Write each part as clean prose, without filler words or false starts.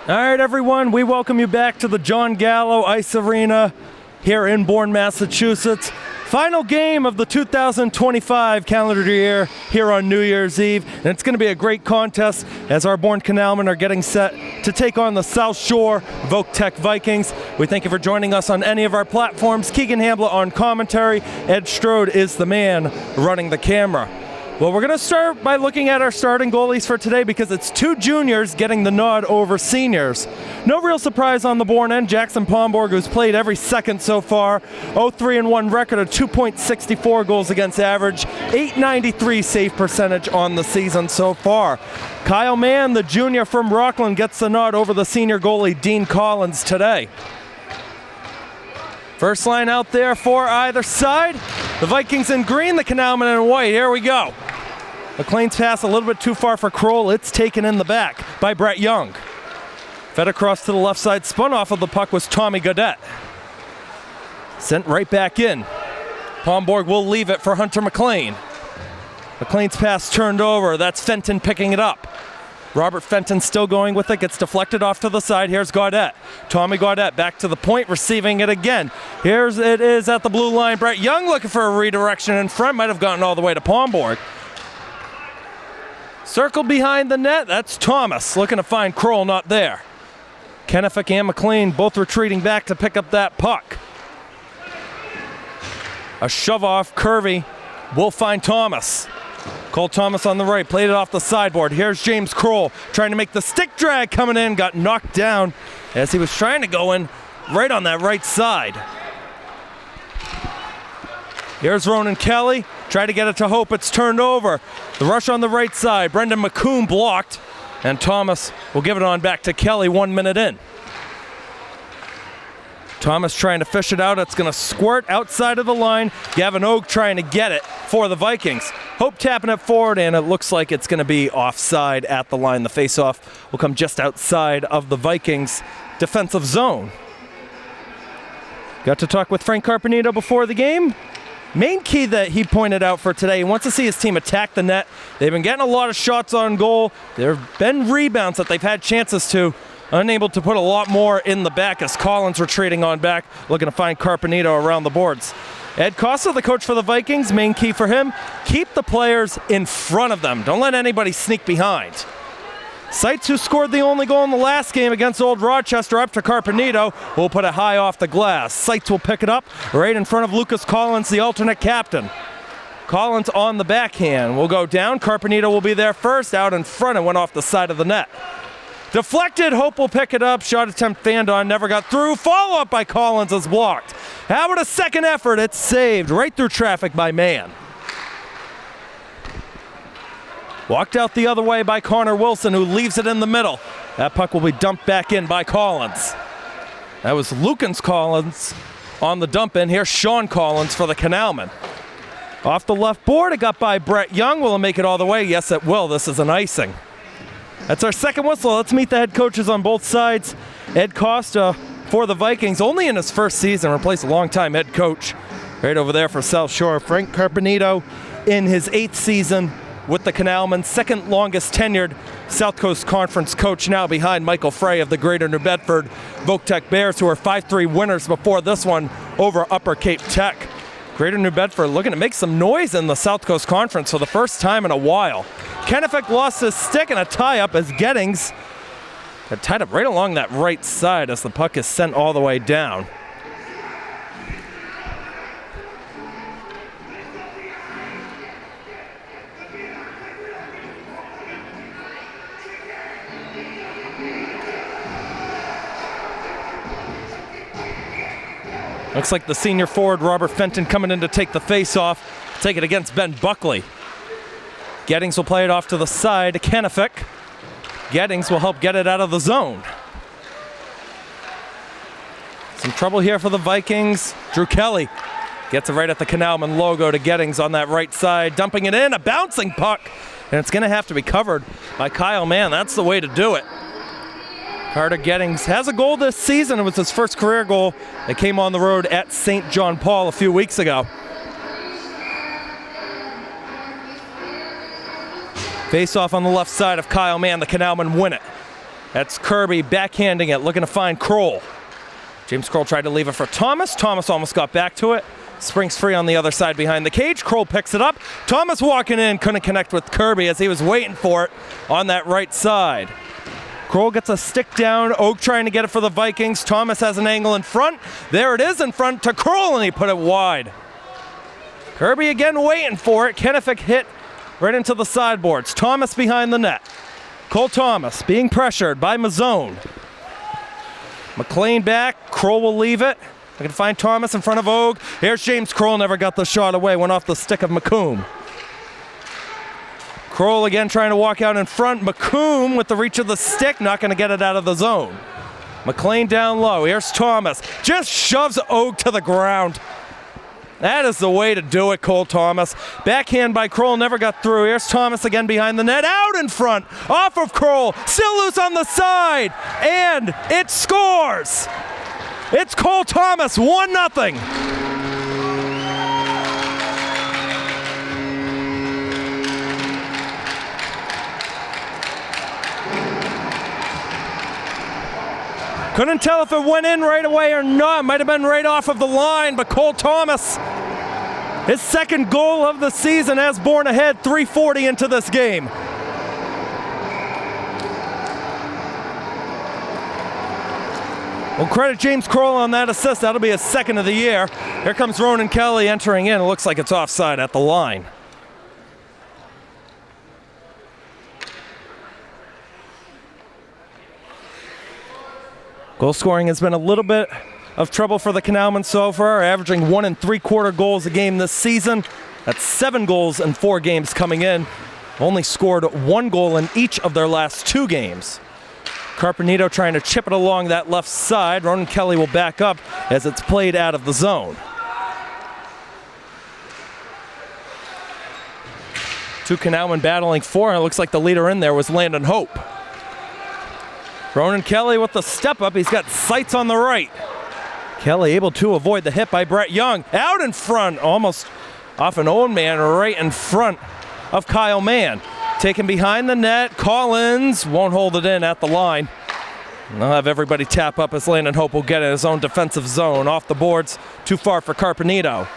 All right, everyone, we welcome you back to the John Gallo Ice Arena here in Bourne, Massachusetts. Final game of the 2025 calendar year here on New Year's Eve, and it's going to be a great contest as our Bourne Canalmen are getting set to take on the South Shore Voc-Tech Vikings. We thank you for joining us on any of our platforms. Keegan, Hamblett on commentary. Ed Strode is the man running the camera. Well, we're going to start by looking at our starting goalies for today because it's two juniors getting the nod over seniors. No real surprise on the Bourne end. Jackson Pomborg, who's played every second so far, 0-3-1 record, a 2.64 goals against average, 893 save percentage on the season so far. Kyle Mann, the junior from Rockland, gets the nod over the senior goalie Dean Collins today. First line out there for either side. The Vikings in green, the Canalmen in white. Here we go. McLean's pass a little bit too far for Kroll. It's taken in the back by Brett Young. Fed across to the left side, spun off of the puck was Tommy Gaudette. Sent right back in. Pomborg will leave it for Hunter McLean. McLean's pass turned over. That's Fenton picking it up. Robert Fenton still going with it, gets deflected off to the side. Here's Gaudette. Tommy Gaudette back to the point, receiving it again. Here's it is at the blue line. Brett Young looking for a redirection in front. Might have gotten all the way to Pomborg. Circle behind the net. That's Thomas looking to find Kroll, not there. Kennefic and McLean both retreating back to pick up that puck. A shove off, Curvy will find Thomas. Cole Thomas on the right, played it off the sideboard. Here's James Kroll trying to make the stick drag coming in, got knocked down as he was trying to go in right on that right side. Here's Ronan Kelly, try to get it to Hope, it's turned over. The rush on the right side, Brendan McCoon blocked, and Thomas will give it on back to Kelly 1 minute in. Thomas trying to fish it out. It's going to squirt outside of the line. Gavin Oak trying to get it for the Vikings. Hope tapping it forward, and it looks like it's going to be offside at the line. The faceoff will come just outside of the Vikings' defensive zone. Got to talk with Frank Carpenito before the game. Main key that he pointed out for today, he wants to see his team attack the net. They've been getting a lot of shots on goal. There have been rebounds that they've had chances to. Unable to put a lot more in the back as Collins retreating on back, looking to find Carpenito around the boards. Ed Costa, the coach for the Vikings, main key for him, keep the players in front of them. Don't let anybody sneak behind. Seitz, who scored the only goal in the last game against Old Rochester, up to Carpenito, will put it high off the glass. Seitz will pick it up right in front of Lucas Collins, the alternate captain. Collins on the backhand will go down. Carpenito will be there first, out in front and went off the side of the net. Deflected, Hope will pick it up. Shot attempt fanned on, never got through. Follow-up by Collins is blocked. How about a second effort? It's saved right through traffic by Mann. Walked out the other way by Connor Wilson, who leaves it in the middle. That puck will be dumped back in by Collins. That was Lucas Collins on the dump in. Here's Sean Collins for the Canalmen. Off the left board, it got by Brett Young. Will it make it all the way? Yes, it will. This is an icing. That's our second whistle. Let's meet the head coaches on both sides. Ed Costa for the Vikings, only in his first season, replaced a long-time head coach. Right over there for South Shore. Frank Carpenito in his 8th season with the Canalmen, second longest tenured South Coast Conference coach, now behind Michael Frey of the Greater New Bedford Voc-Tech Bears, who are 5-3 winners before this one over Upper Cape Tech. Greater New Bedford looking to make some noise in the South Coast Conference for the first time in a while. Kennefic lost his stick in a tie-up as Gettings got tied up right along that right side as the puck is sent all the way down. Looks like the senior forward, Robert Fenton, coming in to take the face-off. Take it against Ben Buckley. Gettings will play it off to the side to Kennefic. Gettings will help get it out of the zone. Some trouble here for the Vikings. Drew Kelly gets it right at the Canalmen logo to Gettings on that right side. Dumping it in, a bouncing puck. And it's going to have to be covered by Kyle Mann. That's the way to do it. Carter Gettings has a goal this season. It was his first career goal that came on the road at St. John Paul a few weeks ago. Face off on the left side of Kyle Mann. The Canalmen win it. That's Kirby backhanding it, looking to find Kroll. James Kroll tried to leave it for Thomas. Thomas almost got back to it. Springs free on the other side behind the cage. Kroll picks it up. Thomas walking in, couldn't connect with Kirby as he was waiting for it on that right side. Kroll gets a stick down. Oak trying to get it for the Vikings. Thomas has an angle in front. There it is in front to Kroll, and he put it wide. Kirby again waiting for it. Kennefic hit right into the sideboards. Thomas behind the net. Cole Thomas being pressured by Mazzone. McLean back. Kroll will leave it. I can find Thomas in front of Oak. Here's James Kroll, never got the shot away. Went off the stick of McComb. Kroll again trying to walk out in front. McComb with the reach of the stick, not going to get it out of the zone. McLean down low. Here's Thomas. Just shoves Oak to the ground. That is the way to do it, Cole Thomas. Backhand by Kroll, never got through. Here's Thomas again behind the net. Out in front. Off of Kroll. Still loose on the side. And it scores. It's Cole Thomas, 1-0. Couldn't tell if it went in right away or not. Might have been right off of the line, but Cole Thomas, his second goal of the season, has Bourne ahead 3:40 into this game. Well, credit James Kroll on that assist. That'll be his second of the year. Here comes Ronan Kelly entering in. It looks like it's offside at the line. Goal scoring has been a little bit of trouble for the Canalmen so far, averaging 1 3/4 goals a game this season. That's 7 goals in 4 games coming in. Only scored 1 goal in each of their last 2 games. Carpenito trying to chip it along that left side. Ronan Kelly will back up as it's played out of the zone. Two Canalmen battling for, and it looks like the leader in there was Landon Hope. Ronan Kelly with the step up. He's got sights on the right. Kelly able to avoid the hit by Brett Young. Out in front, almost off an old man, right in front of Kyle Mann. Taken behind the net. Collins won't hold it in at the line. And they'll have everybody tap up as Landon Hope will get in his own defensive zone. Off the boards, too far for Carpenito.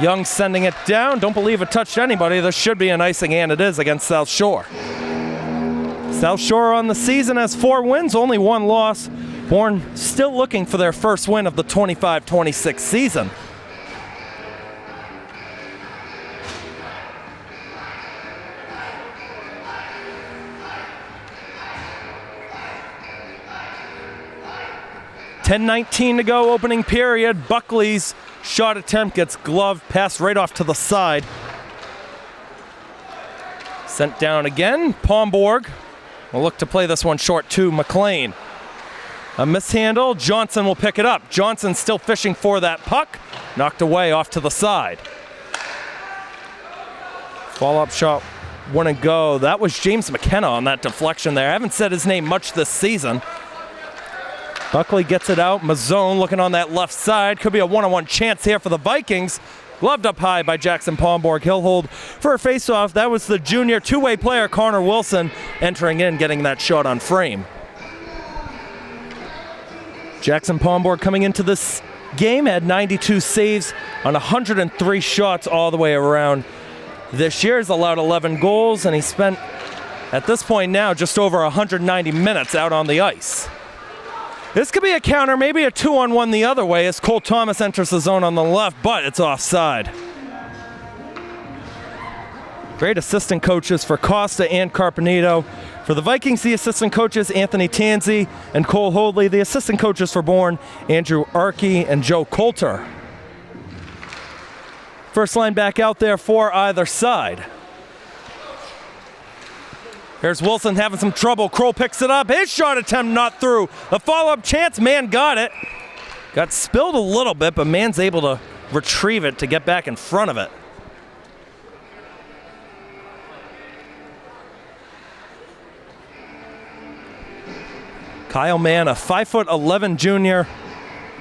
Young sending it down. Don't believe it touched anybody. This should be an icing, and it is against South Shore. South Shore on the season has 4 wins, only 1 loss. Bourne still looking for their first win of the 25-26 season. .10:19 to go, opening period. Buckley's shot attempt gets gloved, passed right off to the side. Sent down again. Pomborg will look to play this one short to McLean. A mishandle. Johnson will pick it up. Johnson still fishing for that puck. Knocked away off to the side. Follow-up shot wouldn't go. That was James McKenna on that deflection there. I haven't said his name much this season. Buckley gets it out. Mazzone looking on that left side. Could be a one-on-one chance here for the Vikings. Gloved up high by Jackson Pomborg. He'll hold for a face-off. That was the junior two-way player, Connor Wilson, entering in, getting that shot on frame. Jackson Pomborg coming into this game had 92 saves on 103 shots all the way around. This year he's allowed 11 goals, and he spent, at this point now, just over 190 minutes out on the ice. This could be a counter, maybe a 2-on-1 the other way as Cole Thomas enters the zone on the left, but it's offside. Great assistant coaches for Costa and Carpenito. For the Vikings, the assistant coaches, Anthony Tanzi and Cole Hoadley. The assistant coaches for Bourne, Andrew Arkey and Joe Coulter. First line back out there for either side. Here's Wilson having some trouble. Kroll picks it up. His shot attempt not through. The follow-up chance, Mann got it. Got spilled a little bit, but Mann's able to retrieve it to get back in front of it. Kyle Mann, a 5'11" junior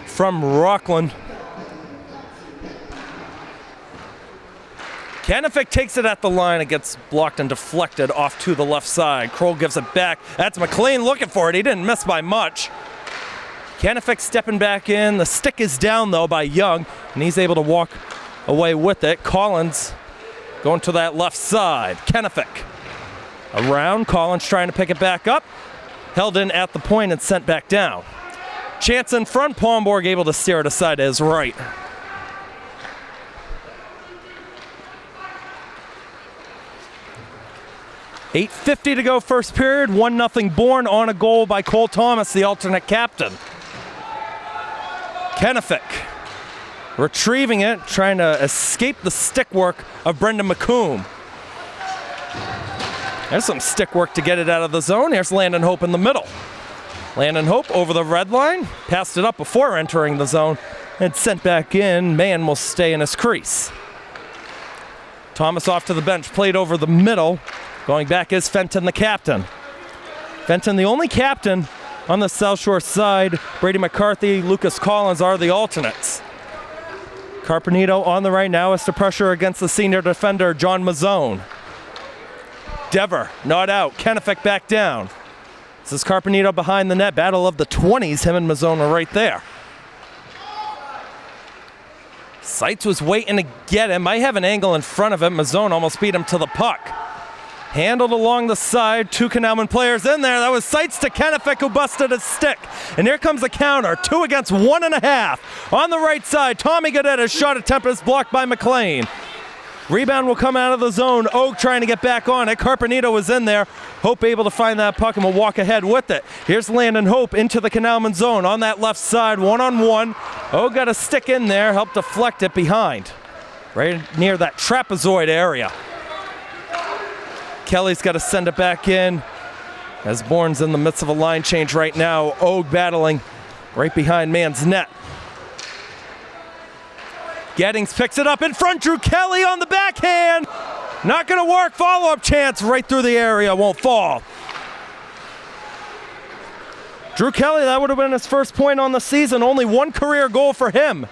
from Rockland. Kennefic takes it at the line. It gets blocked and deflected off to the left side. Kroll gives it back. That's McLean looking for it. He didn't miss by much. Kennefic stepping back in. The stick is down, though, by Young, and he's able to walk away with it. Collins going to that left side. Kennefic around. Collins trying to pick it back up. Held in at the point and sent back down. Chance in front. Palmborg able to steer it aside to his right. $8:50 to go first period. 1-0 Bourne on a goal by Cole Thomas, the alternate captain. Kennefic retrieving it, trying to escape the stick work of Brendan McComb. There's some stick work to get it out of the zone. Here's Landon Hope in the middle. Landon Hope over the red line, passed it up before entering the zone, and sent back in. Mann will stay in his crease. Thomas off to the bench, played over the middle. Going back is Fenton, the captain. Fenton, the only captain on the South Shore side. Brady McCarthy, Lucas Collins are the alternates. Carpenito on the right now is to pressure against the senior defender, John Mazzone. Dever, not out. Kennefic back down. This is Carpenito behind the net. Battle of the 20s. Him and Mazzone are right there. Seitz was waiting to get him. Might have an angle in front of him. Mazzone almost beat him to the puck. Handled along the side. 2 Canalmen players in there. That was Seitz to Kennefic, who busted his stick. And here comes the counter. 2 against 1.5. On the right side, Tommy Goddetta's shot attempt is blocked by McLean. Rebound will come out of the zone. Oak trying to get back on it. Carpenito was in there. Hope able to find that puck and will walk ahead with it. Here's Landon Hope into the Canalmen zone on that left side, 1-on-1. Oak got a stick in there, helped deflect it behind. Right near that trapezoid area. Kelly's got to send it back in as Bourne's in the midst of a line change right now. Oak battling right behind Mann's net. Gettings picks it up in front. Drew Kelly on the backhand. Not going to work. Follow-up chance right through the area. Won't fall. Drew Kelly, that would have been his first point on the season. Only 1 career goal for him.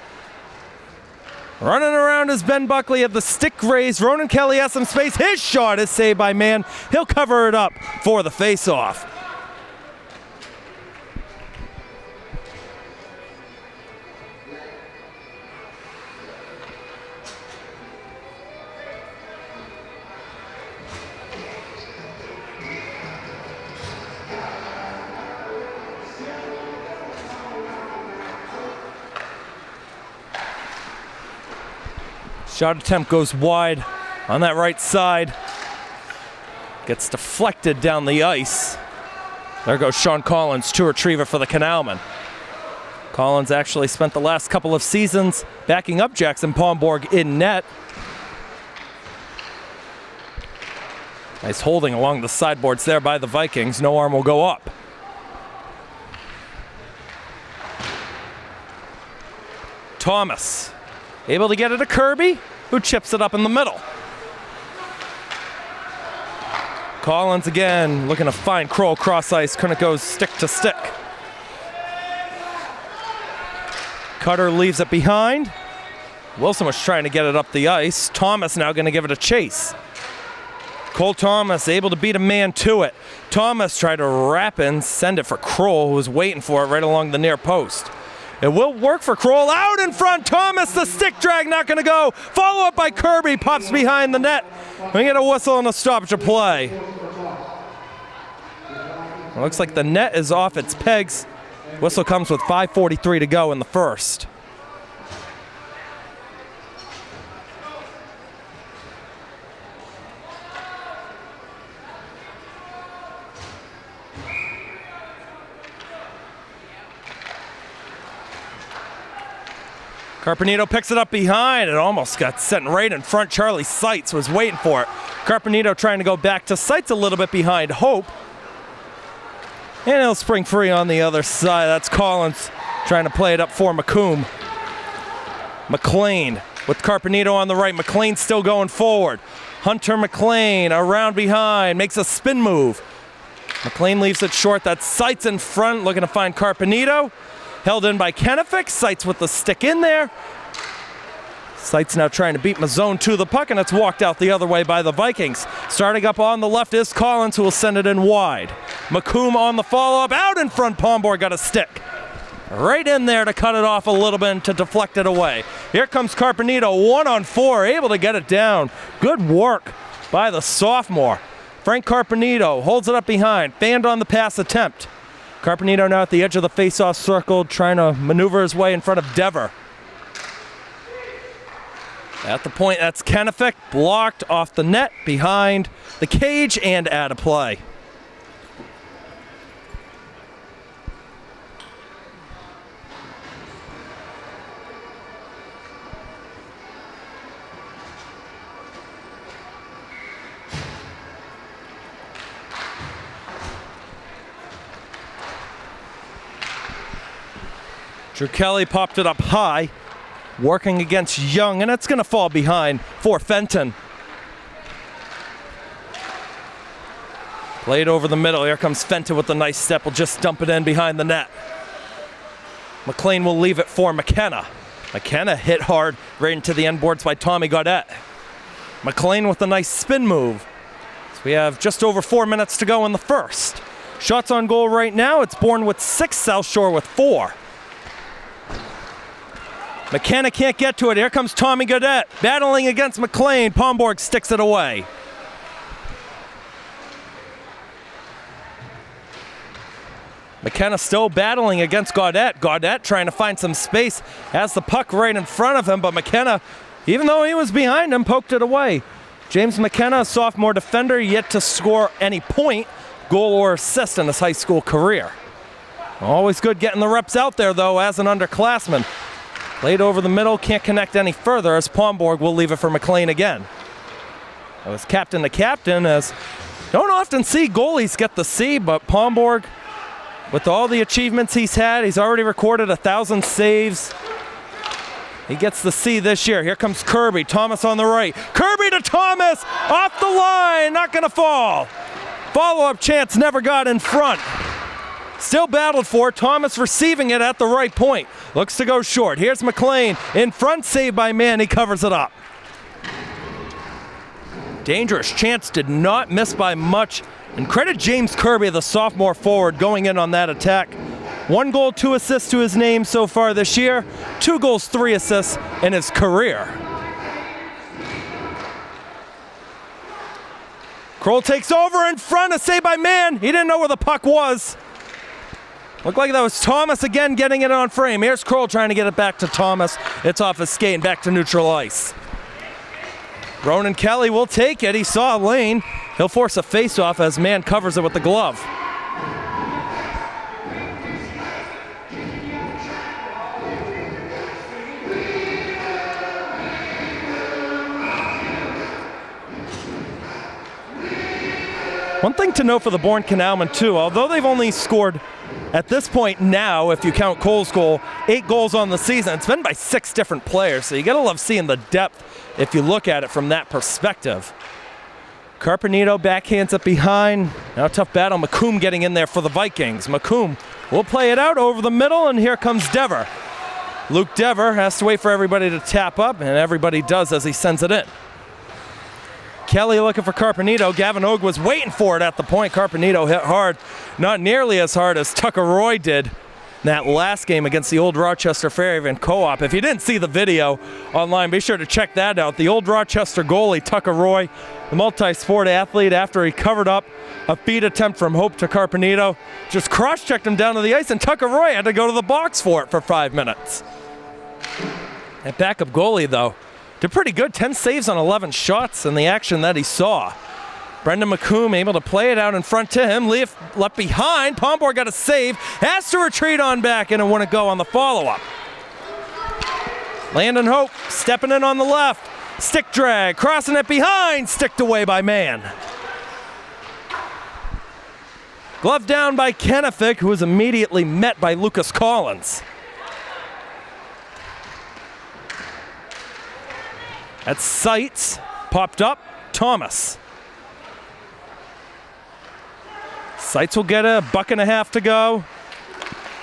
Running around is Ben Buckley at the stick raised. Ronan Kelly has some space. His shot is saved by Mann. He'll cover it up for the face-off. Shot attempt goes wide on that right side. Gets deflected down the ice. There goes Sean Collins to retrieve it for the Canalmen. Collins actually spent the last couple of seasons backing up Jackson Palmborg in net. Nice holding along the sideboards there by the Vikings. No arm will go up. Thomas. Able to get it to Kirby, who chips it up in the middle. Collins again, looking to find Kroll cross ice. Couldn't go stick to stick. Cutter leaves it behind. Wilson was trying to get it up the ice. Thomas now going to give it a chase. Cole Thomas able to beat a man to it. Thomas tried to wrap in, send it for Kroll, who was waiting for it right along the near post. It will work for Kroll. Out in front, Thomas, the stick drag not going to go. Follow up by Kirby, pops behind the net. We get a whistle and a stoppage of play. It looks like the net is off its pegs. Whistle comes with 5:43 to go in the first. Carpenito picks it up behind. It almost got sent right in front. Charlie Seitz was waiting for it. Carpenito trying to go back to Seitz a little bit behind Hope. And he'll spring free on the other side. That's Collins trying to play it up for McComb. McLean with Carpenito on the right. McLean still going forward. Hunter McLean around behind. Makes a spin move. McLean leaves it short. That's Seitz in front looking to find Carpenito. Held in by Kennefic. Seitz with the stick in there. Sights now trying to beat Mazzone to the puck, and it's walked out the other way by the Vikings. Starting up on the left is Collins, who will send it in wide. McComb on the follow-up, out in front. Pomborg got a stick. Right in there to cut it off a little bit and to deflect it away. Here comes Carpenito, 1-on-4, able to get it down. Good work by the sophomore. Frank Carpenito holds it up behind, fanned on the pass attempt. Carpenito now at the edge of the face-off circle, trying to maneuver his way in front of Dever. At the point, that's Kenefick, blocked off the net, behind the cage, and out of play. Drew Kelly popped it up high, working against Young, and it's going to fall behind for Fenton. Played over the middle. Here comes Fenton with a nice step. Will just dump it in behind the net. McLean will leave it for McKenna. McKenna hit hard right into the end boards by Tommy Gaudette. McLean with a nice spin move. So we have just over 4 minutes to go in the first. Shots on goal right now. It's Bourne with 6, South Shore with 4. McKenna can't get to it. Here comes Tommy Gaudette battling against McLean. Pomborg sticks it away. McKenna still battling against Gaudette. Gaudette trying to find some space. Has the puck right in front of him, but McKenna, even though he was behind him, poked it away. James McKenna, a sophomore defender, yet to score any point, goal or assist in his high school career. Always good getting the reps out there, though, as an underclassman. Played over the middle, can't connect any further as Pomborg will leave it for McLean again. It was captain to captain, as don't often see goalies get the C, but Pomborg, with all the achievements he's had, he's already recorded 1,000 saves. He gets the C this year. Here comes Kirby, Thomas on the right. Kirby to Thomas, off the line, not gonna fall. Follow-up chance never got in front. Still battled for, Thomas receiving it at the right point. Looks to go short. Here's McLean in front, saved by Mann, he covers it up. Dangerous chance, did not miss by much. And credit James Kirby, the sophomore forward, going in on that attack. 1 goal, 2 assists to his name so far this year. 2 goals, 3 assists in his career. Kroll takes over in front, a save by Mann. He didn't know where the puck was. Looked like that was Thomas again getting it on frame. Here's Kroll trying to get it back to Thomas. It's off his skate and back to neutral ice. Ronan Kelly will take it. He saw a lane. He'll force a face-off as Mann covers it with the glove. One thing to note for the Bourne Canalmen too, although they've only scored at this point now, if you count Cole's goal, 8 goals on the season. It's been by 6 different players, so you gotta love seeing the depth if you look at it from that perspective. Carpenito backhands it behind. Now a tough battle. McComb getting in there for the Vikings. McComb will play it out over the middle, and here comes Dever. Luke Dever has to wait for everybody to tap up, and everybody does as he sends it in. Kelly looking for Carpenito. Gavin Og was waiting for it at the point. Carpenito hit hard. Not nearly as hard as Tucker Roy did in that last game against the Old Rochester Fairhaven Co-op. If you didn't see the video online, be sure to check that out. The Old Rochester goalie, Tucker Roy, the multi-sport athlete, after he covered up a feed attempt from Hope to Carpenito, just cross-checked him down to the ice, and Tucker Roy had to go to the box for it for 5 minutes. That backup goalie, though, did pretty good, 10 saves on 11 shots in the action that he saw. Brendan McComb able to play it out in front to him, left behind. Pomborg got a save, has to retreat on back in and want to go on the follow-up. Landon Hope stepping in on the left. Stick drag, crossing it behind, sticked away by Mann. Glove down by Kenefick, who was immediately met by Lucas Collins. At Sights, popped up, Thomas. Sights will get a buck and a half to go.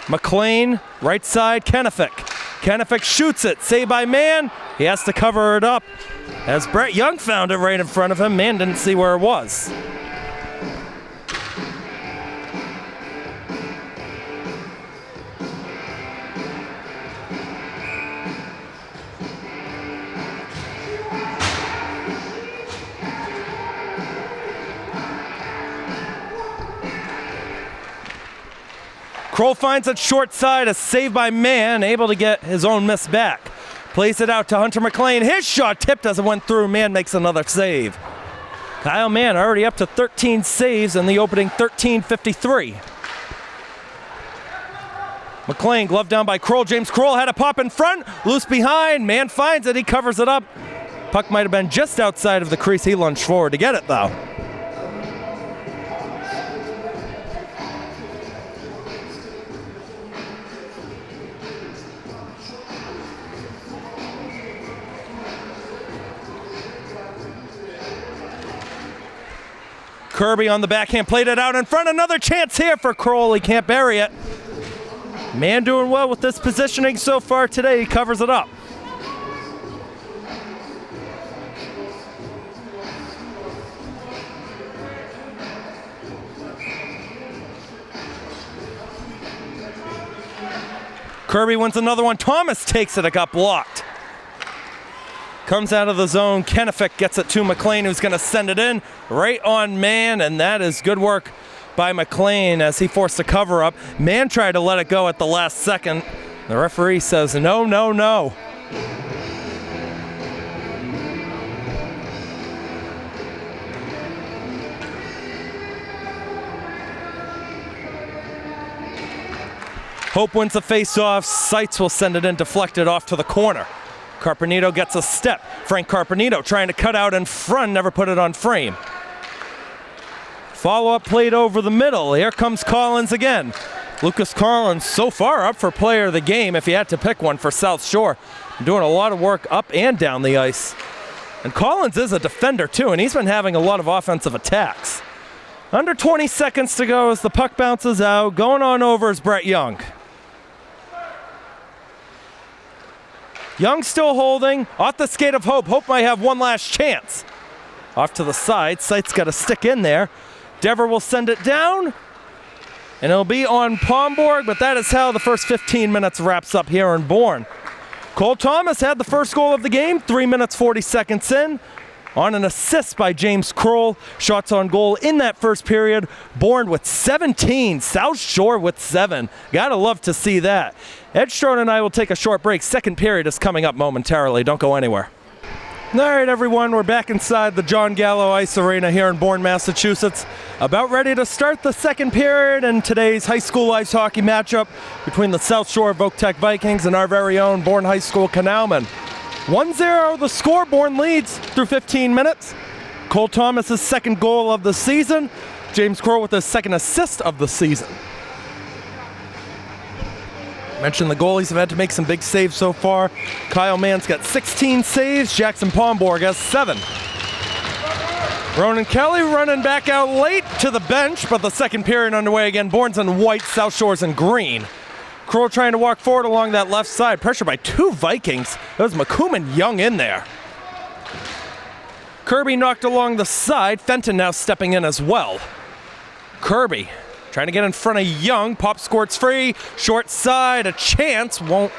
McLean, right side, Kenefick. Kenefick shoots it, saved by Mann. He has to cover it up. As Brett Young found it right in front of him, man didn't see where it was. Kroll finds it short side, a save by Mann, able to get his own miss back. Plays it out to Hunter McLean. His shot tipped as it went through. Mann makes another save. Kyle Mann already up to 13 saves in the opening 13:53. McLean gloved down by Kroll. James Kroll had a pop in front, loose behind. Mann finds it, he covers it up. Puck might have been just outside of the crease. He lunged forward to get it though. Kirby on the backhand, played it out in front. Another chance here for Kroll. He can't bury it. Mann doing well with this positioning so far today. He covers it up. Kirby wins another one. Thomas takes it. It got blocked. Comes out of the zone. Kennefic gets it to McLean, who's going to send it in right on Mann, and that is good work by McLean as he forced a cover up. Mann tried to let it go at the last second. The referee says no, no, no. Hope wins the face-off. Seitz will send it in, deflected off to the corner. Carpenito gets a step. Frank Carpenito trying to cut out in front, never put it on frame. Follow-up played over the middle. Here comes Collins again. Lucas Collins so far up for player of the game if he had to pick one for South Shore. Doing a lot of work up and down the ice. And Collins is a defender too, and he's been having a lot of offensive attacks. Under 20 seconds to go as the puck bounces out. Going on over is Brett Young. Young still holding, off the skate of Hope. Hope might have one last chance. Off to the side, Seitz got to stick in there. Dever will send it down, and it'll be on Pomborg, but that is how the first 15 minutes wraps up here in Bourne. Cole Thomas had the first goal of the game, 3 minutes 40 seconds in, on an assist by James Kroll. Shots on goal in that first period. Bourne with 17, South Shore with 7. Gotta love to see that. Ed Strode and I will take a short break. Second period is coming up momentarily. Don't go anywhere. All right, everyone, we're back inside the John Gallo Ice Arena here in Bourne, Massachusetts. About ready to start the second period in today's high school ice hockey matchup between the South Shore Voc-Tech Vikings and our very own Bourne High School Canalmen. 1-0 the score. Bourne leads through 15 minutes. Cole Thomas' second goal of the season. James Kroll with his second assist of the season. Mentioned the goalies have had to make some big saves so far. Kyle Mann's got 16 saves. Jackson Pomborg has 7. Ronan Kelly running back out late to the bench, but the second period underway again. Bourne's in white, South Shore's in green. Kroll trying to walk forward along that left side. Pressure by 2 Vikings. That was McCoomon Young in there. Kirby knocked along the side. Fenton now stepping in as well. Kirby trying to get in front of Young. Pop squirts free. Short side. A chance. Won't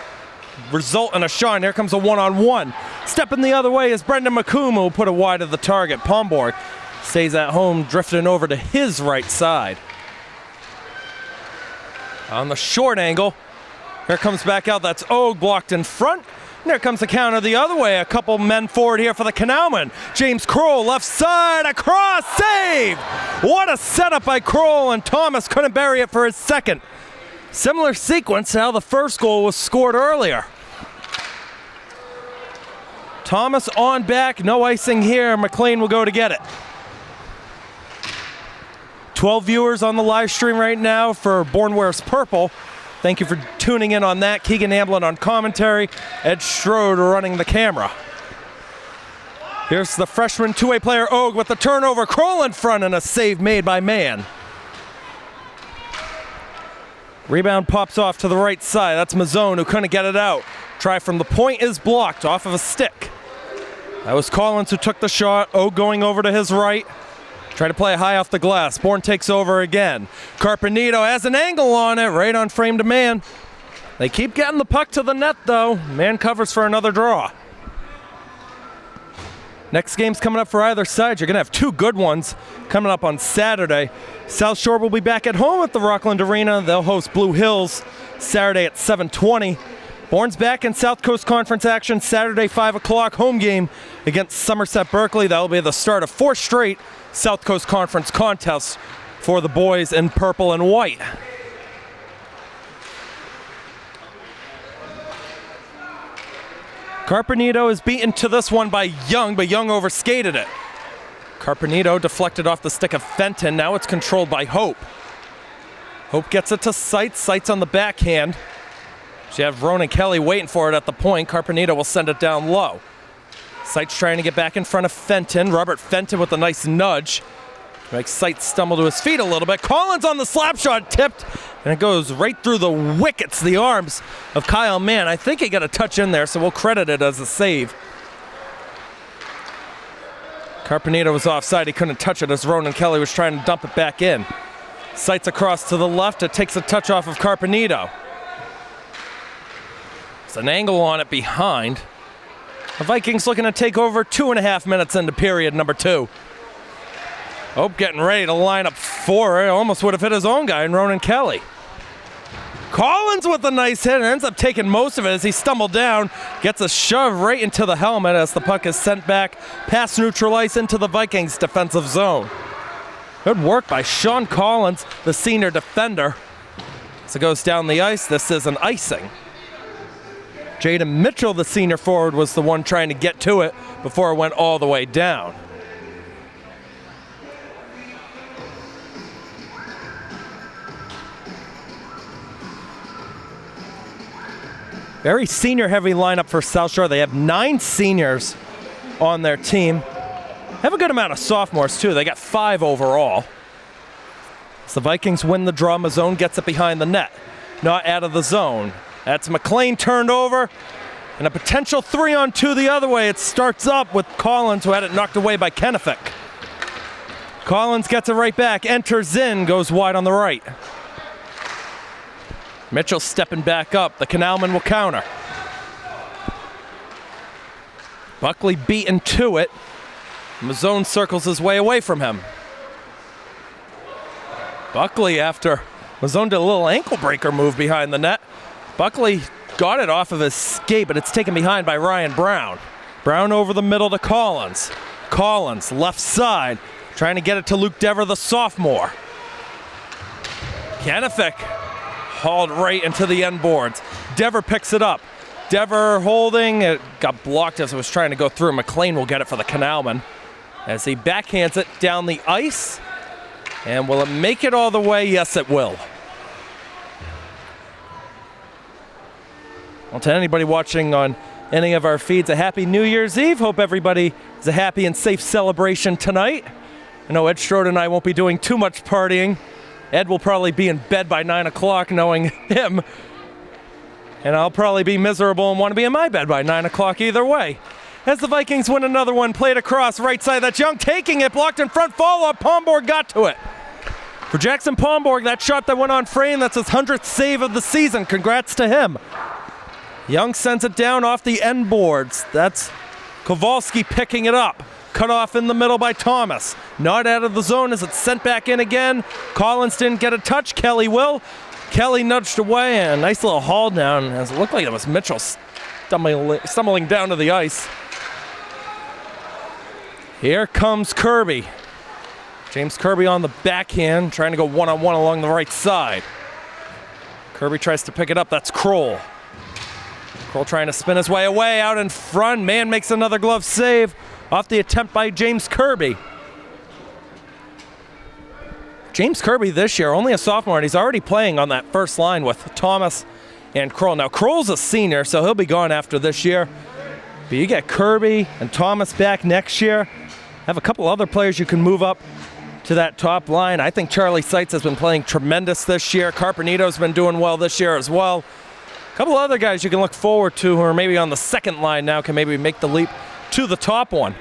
result in a shot. And here comes a one-on-one. Stepping the other way is Brendan McCoomon, who will put it wide of the target. Pomborg stays at home, drifting over to his right side. On the short angle. Here comes back out. That's Og blocked in front. And there comes the counter the other way. A couple men forward here for the Canalmen. James Kroll, left side, across, save! What a setup by Kroll, and Thomas couldn't bury it for his second. Similar sequence to how the first goal was scored earlier. Thomas on back, no icing here. McLean will go to get it. 12 viewers on the live stream right now for Bourne Wears Purple. Thank you for tuning in on that. Keegan Hamblett on commentary. Ed Strode running the camera. Here's the freshman two-way player Og with the turnover. Kroll in front and a save made by Mann. Rebound pops off to the right side. That's Mazzone who couldn't get it out. Try from the point is blocked off of a stick. That was Collins who took the shot. O going over to his right. Try to play high off the glass. Bourne takes over again. Carpenito has an angle on it, right on frame to man. They keep getting the puck to the net, though. Man covers for another draw. Next game's coming up for either side. You're going to have two good ones coming up on Saturday. South Shore will be back at home at the Rockland Arena. They'll host Blue Hills Saturday at 7:20. Bourne's back in South Coast Conference action Saturday, 5 o'clock, home game against Somerset Berkeley. That will be the start of 4 straight South Coast Conference contests for the boys in purple and white. Carpenito is beaten to this one by Young, but Young overskated it. Carpenito deflected off the stick of Fenton. Now it's controlled by Hope. Hope gets it to Seitz. Seitz on the backhand. You have Ronan Kelly waiting for it at the point. Carpenito will send it down low. Seitz trying to get back in front of Fenton. Robert Fenton with a nice nudge. Makes Seitz stumble to his feet a little bit. Collins on the slap shot, tipped, and it goes right through the wickets, the arms of Kyle Mann. I think he got a touch in there, so we'll credit it as a save. Carpenito was offside. He couldn't touch it as Ronan Kelly was trying to dump it back in. Seitz across to the left. It takes a touch off of Carpenito. There's an angle on it behind. The Vikings looking to take over 2.5 minutes into period number 2. Hope getting ready to line up for it. Almost would have hit his own guy in Ronan Kelly. Collins with a nice hit and ends up taking most of it as he stumbled down. Gets a shove right into the helmet as the puck is sent back past neutral ice into the Vikings defensive zone. Good work by Sean Collins, the senior defender. As it goes down the ice, this is an icing. Jaden Mitchell, the senior forward, was the one trying to get to it before it went all the way down. Very senior-heavy lineup for South Shore. They have 9 seniors on their team. They have a good amount of sophomores, too. They got 5 overall. As the Vikings win the draw, Mazzone gets it behind the net. Not out of the zone. That's McLean turned over. And a potential 3-on-2 the other way. It starts up with Collins, who had it knocked away by Kennefic. Collins gets it right back. Enters in, goes wide on the right. Mitchell stepping back up. The Canalmen will counter. Buckley beaten to it. Mazzone circles his way away from him. Buckley, after Mazzone did a little ankle breaker move behind the net. Buckley got it off of his skate, but it's taken behind by Ryan Brown. Brown over the middle to Collins. Collins, left side, trying to get it to Luke Dever, the sophomore. Kennefic hauled right into the end boards. Dever picks it up. Dever holding. It got blocked as it was trying to go through. McLean will get it for the Canalmen as he backhands it down the ice. And will it make it all the way? Yes, it will. Well, to anybody watching on any of our feeds, a happy New Year's Eve. Hope everybody is a happy and safe celebration tonight. I know Ed Strode and I won't be doing too much partying. Ed will probably be in bed by 9 o'clock, knowing him. And I'll probably be miserable and want to be in my bed by 9 o'clock either way. As the Vikings win another one, played across, right side, that's Young taking it, blocked in front, follow-up, Pomborg got to it. For Jackson Pomborg, that shot that went on frame, that's his 100th save of the season. Congrats to him. Young sends it down off the end boards. That's Kowalski picking it up. Cut off in the middle by Thomas. Not out of the zone as it's sent back in again. Collins didn't get a touch. Kelly will. Kelly nudged away and a nice little haul down as it looked like it was Mitchell stumbling down to the ice. Here comes Kirby. James Kirby on the backhand, trying to go one-on-one along the right side. Kirby tries to pick it up. That's Kroll. Kroll trying to spin his way away out in front. Man makes another glove save off the attempt by James Kirby. James Kirby this year, only a sophomore, and he's already playing on that first line with Thomas and Kroll. Now, Kroll's a senior, so he'll be gone after this year. But you get Kirby and Thomas back next year. Have a couple other players you can move up to that top line. I think Charlie Seitz has been playing tremendous this year. Carpenito's been doing well this year as well. A couple other guys you can look forward to who are maybe on the second line now can maybe make the leap to the top one.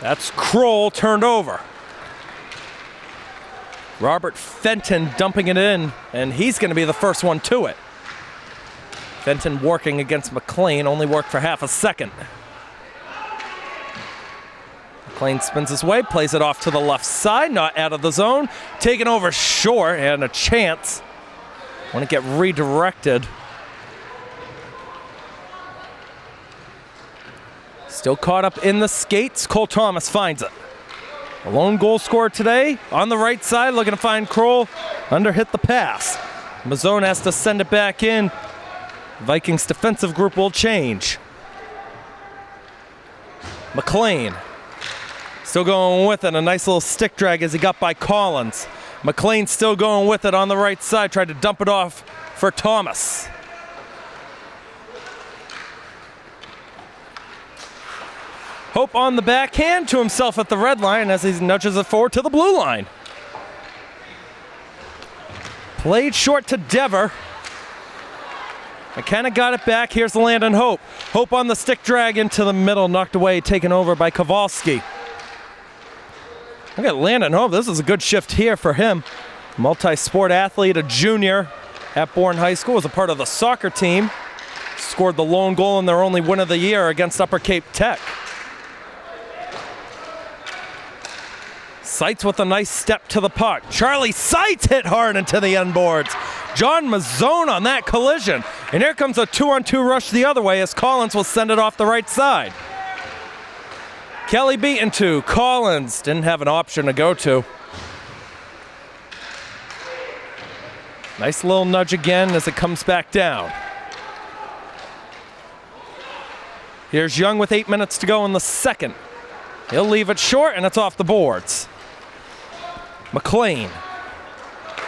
That's Kroll turned over. Robert Fenton dumping it in, and he's going to be the first one to it. Fenton working against McLean, only worked for half a second. McLean spins his way, plays it off to the left side, not out of the zone. Taken over short, and a chance. Want to get redirected. Still caught up in the skates. Cole Thomas finds it. A lone goal scorer today on the right side, looking to find Kroll. Under hit the pass. Mazzone has to send it back in. Vikings defensive group will change. McLean still going with it. A nice little stick drag as he got by Collins. McLean still going with it on the right side. Tried to dump it off for Thomas. Hope on the backhand to himself at the red line as he nudges it forward to the blue line. Played short to Dever. McKenna got it back. Here's the Landon Hope. Hope on the stick drag into the middle, knocked away, taken over by Kowalski. Look at Landon Hope. This is a good shift here for him. Multi-sport athlete, a junior at Bourne High School, was a part of the soccer team. Scored the lone goal in their only win of the year against Upper Cape Tech. Seitz with a nice step to the puck. Charlie Seitz hit hard into the end boards. John Mazzone on that collision. And here comes a 2-on-2 rush the other way as Collins will send it off the right side. Kelly beaten to. Collins didn't have an option to go to. Nice little nudge again as it comes back down. Here's Young with 8 minutes to go in the second. He'll leave it short and it's off the boards. McLean.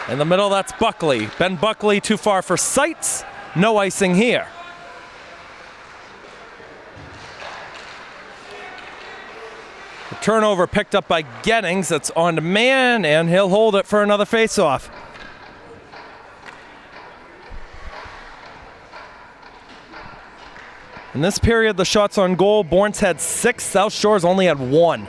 In the middle, that's Buckley. Ben Buckley too far for Seitz. No icing here. The turnover picked up by Gettings. It's on to man, and he'll hold it for another faceoff. In this period, the shots on goal, Bourne's had 6, South Shore's only had 1.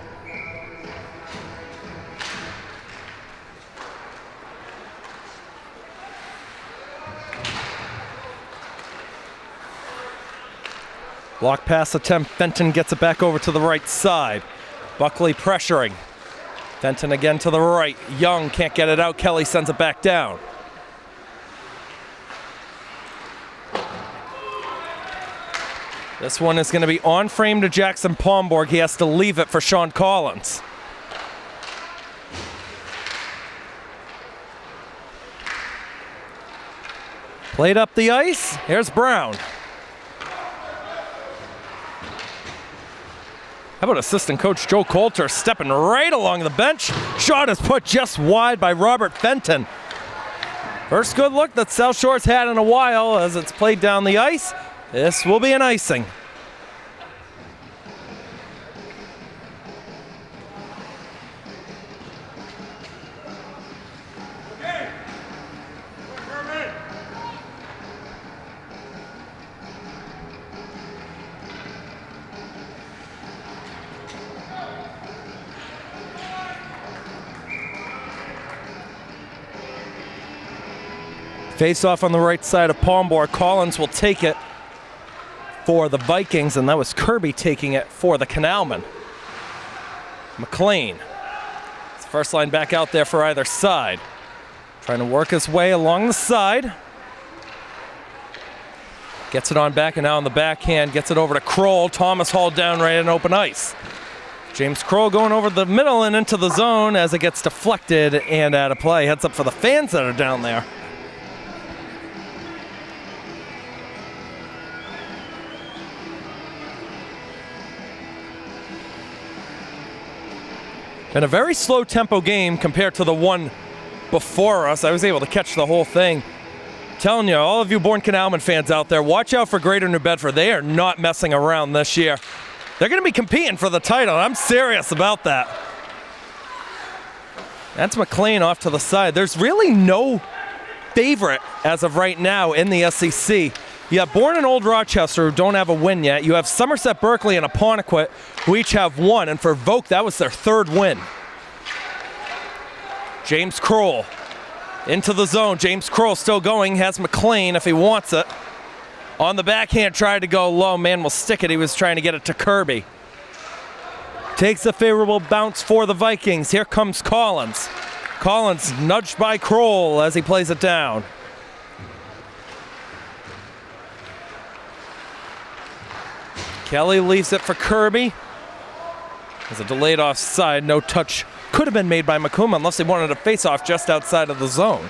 Block pass attempt, Fenton gets it back over to the right side. Buckley pressuring. Fenton again to the right. Young can't get it out, Kelly sends it back down. This one is going to be on frame to Jackson Pomborg. He has to leave it for Sean Collins. Played up the ice. Here's Brown. How about assistant coach Joe Coulter stepping right along the bench? Shot is put just wide by Robert Fenton. First good look that South Shore's had in a while as it's played down the ice. This will be an icing. Face off on the right side of Pomborg. Collins will take it for the Vikings, and that was Kirby taking it for the Canalmen. McLean. His first line back out there for either side. Trying to work his way along the side. Gets it on back, and now on the backhand, gets it over to Kroll. Thomas hauled down right in open ice. James Kroll going over the middle and into the zone as it gets deflected and out of play. Heads up for the fans that are down there. Been a very slow tempo game compared to the one before us. I was able to catch the whole thing. I'm telling you, all of you Bourne Canalmen fans out there, watch out for Greater New Bedford. They are not messing around this year. They're going to be competing for the title. I'm serious about that. That's McLean off to the side. There's really no favorite as of right now in the SEC. You have Bourne and Old Rochester who don't have a win yet. You have Somerset, Berkeley, and Apponequet who each have one. And for Voc, that was their third win. James Kroll into the zone. James Kroll still going. Has McLean if he wants it. On the backhand, tried to go low. Man will stick it. He was trying to get it to Kirby. Takes a favorable bounce for the Vikings. Here comes Collins. Collins nudged by Kroll as he plays it down. Kelly leaves it for Kirby. There's a delayed offside. No touch could have been made by Makuma unless he wanted a face-off just outside of the zone.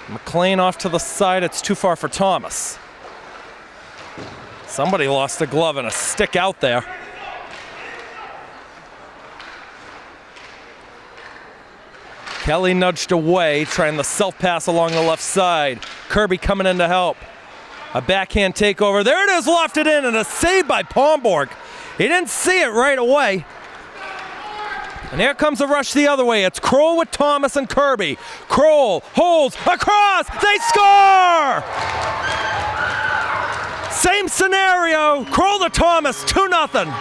McLean off to the side. It's too far for Thomas. Somebody lost a glove and a stick out there. Kelly nudged away, trying the self-pass along the left side. Kirby coming in to help. A backhand takeover. There it is, lofted in, and a save by Pomborg. He didn't see it right away. And here comes a rush the other way. It's Kroll with Thomas and Kirby. Kroll holds across. They score! Same scenario. Kroll to Thomas, 2-0.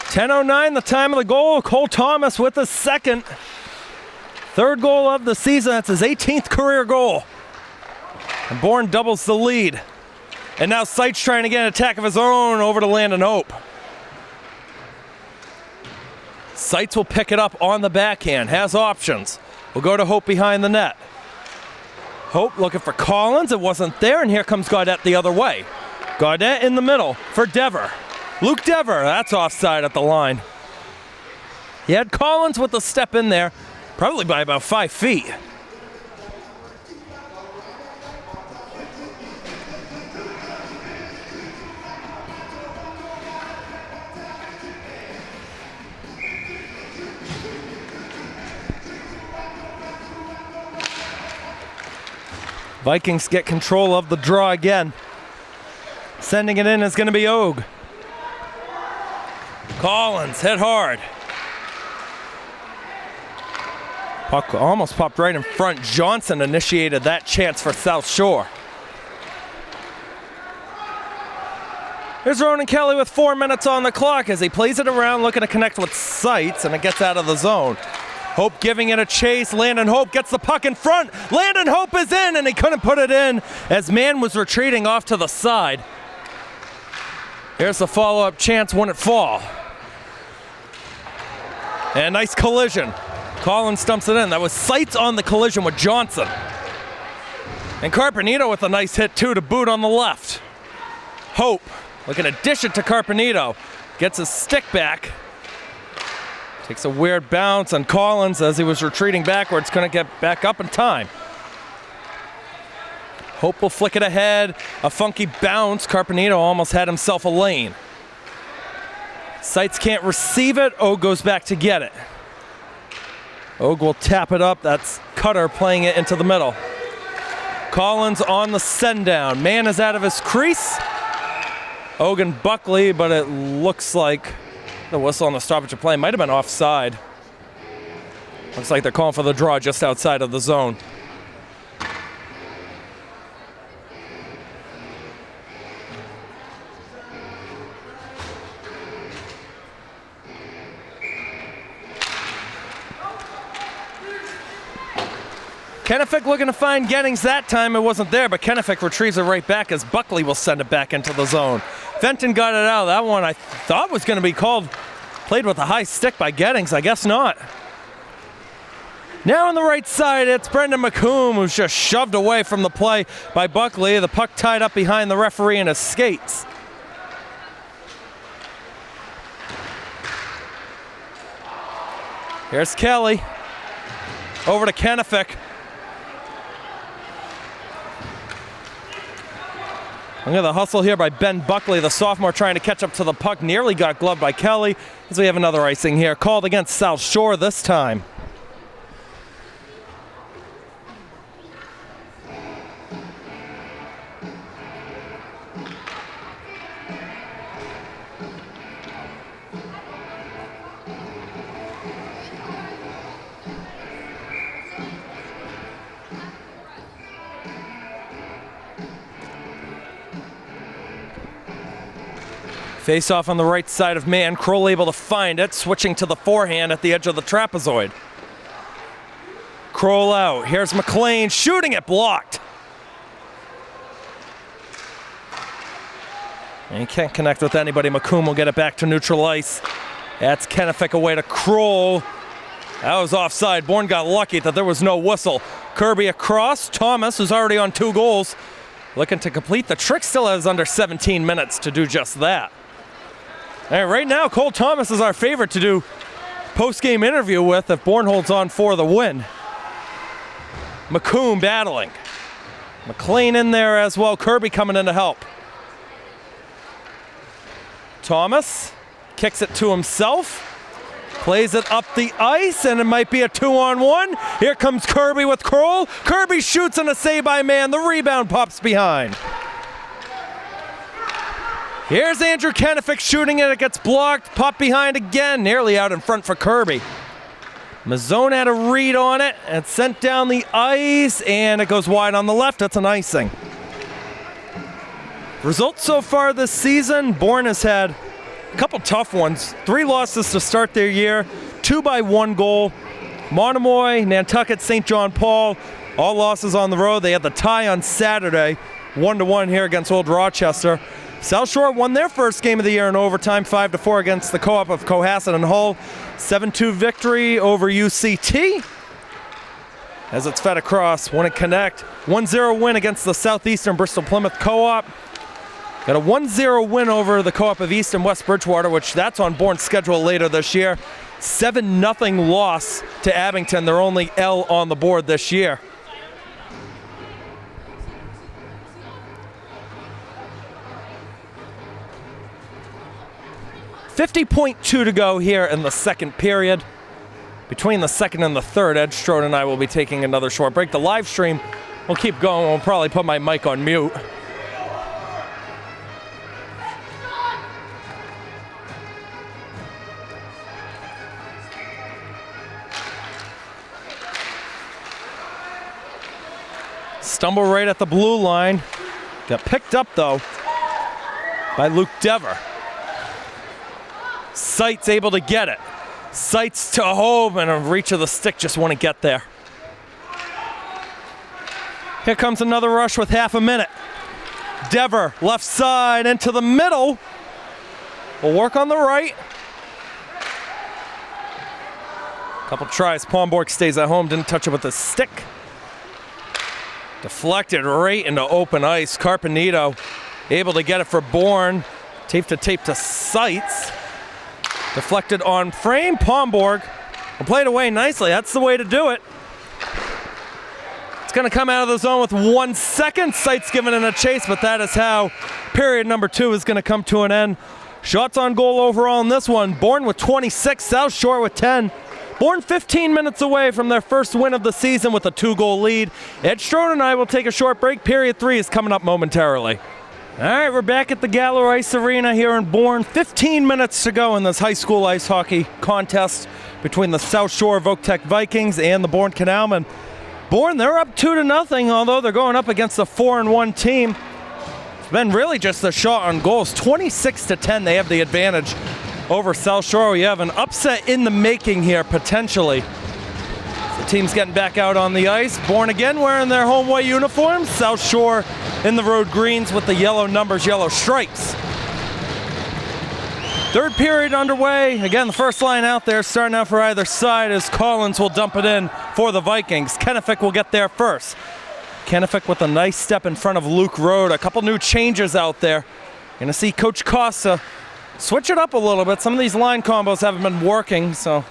.10:09, the time of the goal. Cole Thomas with his second. Third goal of the season. That's his 18th career goal. And Bourne doubles the lead. And now Seitz trying to get an attack of his own over to Landon Hope. Seitz will pick it up on the backhand. Has options. Will go to Hope behind the net. Hope looking for Collins. It wasn't there. And here comes Gaudette the other way. Gaudette in the middle for Dever. Luke Dever, that's offside at the line. He had Collins with the step in there, probably by about 5 feet. Vikings get control of the draw again. Sending it in is going to be Og. Collins hit hard. Puck almost popped right in front. Johnson initiated that chance for South Shore. Here's Ronan Kelly with 4 minutes on the clock as he plays it around, looking to connect with Seitz, and it gets out of the zone. Hope giving it a chase. Landon Hope gets the puck in front. Landon Hope is in, and he couldn't put it in as Mann was retreating off to the side. Here's the follow-up chance. Wouldn't it fall? And nice collision. Collins stumps it in. That was Seitz on the collision with Johnson. And Carpenito with a nice hit too to boot on the left. Hope looking to dish it to Carpenito. Gets his stick back. Takes a weird bounce on Collins as he was retreating backwards. Couldn't get back up in time. Hope will flick it ahead. A funky bounce. Carpenito almost had himself a lane. Seitz can't receive it. Og goes back to get it. Og will tap it up. That's Cutter playing it into the middle. Collins on the send down. Mann is out of his crease. Og and Buckley, but it looks like the whistle on the stoppage of play might have been offside. Looks like they're calling for the draw just outside of the zone. Kennefic looking to find Gettings that time. It wasn't there, but Kennefic retrieves it right back as Buckley will send it back into the zone. Fenton got it out. That one I thought was going to be called, played with a high stick by Gettings. I guess not. Now on the right side, it's Brendan McComb, who's just shoved away from the play by Buckley. The puck tied up behind the referee in his skates. Here's Kelly. Over to Kenefick. Look at the hustle here by Ben Buckley, the sophomore, trying to catch up to the puck. Nearly got gloved by Kelly. As we have another icing here, called against South Shore this time. Face off on the right side of man. Kroll able to find it, switching to the forehand at the edge of the trapezoid. Kroll out. Here's McLean shooting it, blocked. And he can't connect with anybody. McComb will get it back to neutral ice. That's Kenefick away to Kroll. That was offside. Bourne got lucky that there was no whistle. Kirby across. Thomas, who's already on 2 goals, looking to complete the trick. Still has under 17 minutes to do just that. All right, right now, Cole Thomas is our favorite to do post-game interview with if Bourne holds on for the win. McComb battling. McLean in there as well. Kirby coming in to help. Thomas kicks it to himself. Plays it up the ice, and it might be a 2-on-1. Here comes Kirby with Kroll. Kirby shoots and a save by man. The rebound pops behind. Here's Andrew Kenefick shooting it. It gets blocked. Pop behind again. Nearly out in front for Kirby. Mazzone had a read on it. It's sent down the ice, and it goes wide on the left. That's an icing. Results so far this season, Bourne has had a couple tough ones. 3 losses to start their year, 2 by 1 goal. Monomoy, Nantucket, St. John Paul, all losses on the road. They had the tie on Saturday, 1-1 here against Old Rochester. South Shore won their first game of the year in overtime, 5-4 against the co-op of Cohasset and Hull. 7-2 victory over UCT. As it's fed across, wouldn't connect. 1-0 win against the Southeastern Bristol Plymouth co-op. Got a 1-0 win over the co-op of East and West Bridgewater, which that's on Bourne's schedule later this year. 7-0 loss to Abington, their only L on the board this year. .2 to go here in the second period. Between the second and the third, Ed Strode and I will be taking another short break. The live stream will keep going. We'll probably put my mic on mute. Stumble right at the blue line. Got picked up, though, by Luke Dever. Seitz able to get it. Seitz to home, and a reach of the stick just wouldn't get there. Here comes another rush with half a minute. Dever, left side, into the middle. Will work on the right. Couple tries. Palmborg stays at home, didn't touch it with a stick. Deflected right into open ice. Carpenito able to get it for Bourne. Tape to Seitz. Deflected on frame. Palmborg will play it away nicely. That's the way to do it. It's going to come out of the zone with 1 second. Seitz giving it a chase, but that is how period number 2 is going to come to an end. Shots on goal overall in this one. Bourne with 26, South Shore with 10. Bourne 15 minutes away from their first win of the season with a 2-goal lead. Ed Strode and I will take a short break. Period 3 is coming up momentarily. All right, we're back at the Gallo Ice Arena here in Bourne. 15 minutes to go in this high school ice hockey contest between the South Shore Voc-Tech Vikings and the Bourne Canalmen. Bourne, they're up 2-0, although they're going up against a 4-1 team. It's been really just a shot on goals. 26-10, they have the advantage over South Shore. We have an upset in the making here, potentially. The team's getting back out on the ice. Bourne again wearing their home white uniforms. South Shore in the road greens with the yellow numbers, yellow stripes. Third period underway. Again, the first line out there, starting out for either side, as Collins will dump it in for the Vikings. Kenefick will get there first. Kenefick with a nice step in front of Luke Rode. A couple new changes out there. Gonna see Coach Costa switch it up a little bit. Some of these line combos haven't been working, so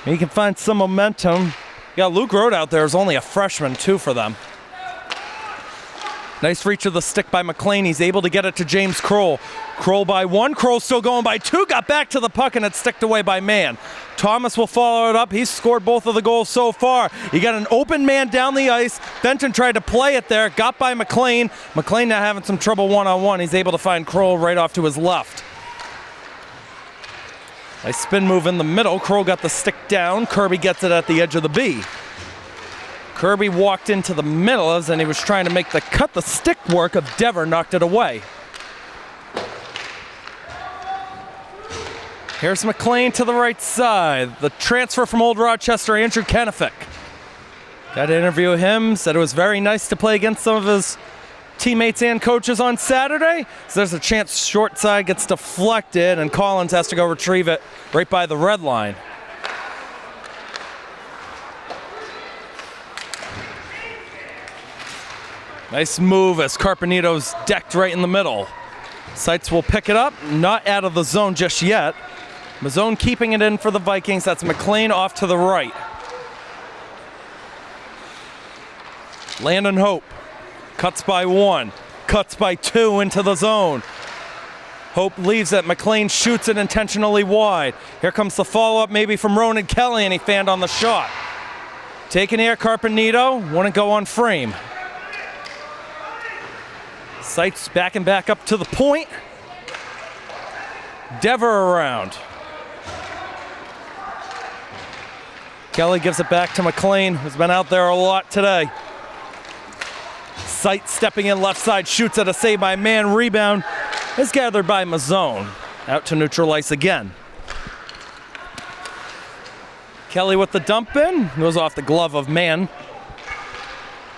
He can find some momentum. You got Luke Rode out there, is only a freshman, too, for them. Nice reach of the stick by McLean. He's able to get it to James Kroll. Kroll by one. Kroll still going by two. Got back to the puck, and it's sticked away by Mann. Thomas will follow it up. He's scored both of the goals so far. You got an open man down the ice. Benton tried to play it there. Got by McLean. McLean now having some trouble one-on-one. He's able to find Kroll right off to his left. Nice spin move in the middle. Kroll got the stick down. Kirby gets it at the edge of the B. Kirby walked into the middle as and he was trying to make the cut. The stick work of Dever knocked it away. Here's McLean to the right side. The transfer from Old Rochester, Andrew Kennefick. Got to interview him. Said it was very nice to play against some of his teammates and coaches on Saturday. So there's a chance short side gets deflected and Collins has to go retrieve it right by the red line. Nice move as Carpenito's decked right in the middle. Seitz will pick it up, not out of the zone just yet. Mazzone keeping it in for the Vikings. That's McLean off to the right. Landon Hope cuts by one, cuts by two into the zone. Hope leaves it. McLean shoots it intentionally wide. Here comes the follow-up maybe from Ronan Kelly, and he fanned on the shot. Taking here, Carpenito, wouldn't go on frame. Seitz backing back up to the point. Dever around. Kelly gives it back to McLean, who's been out there a lot today. Seitz stepping in left side, shoots at a save by Mann. Rebound is gathered by Mazzone. Out to neutral ice again. Kelly with the dump in, goes off the glove of Mann.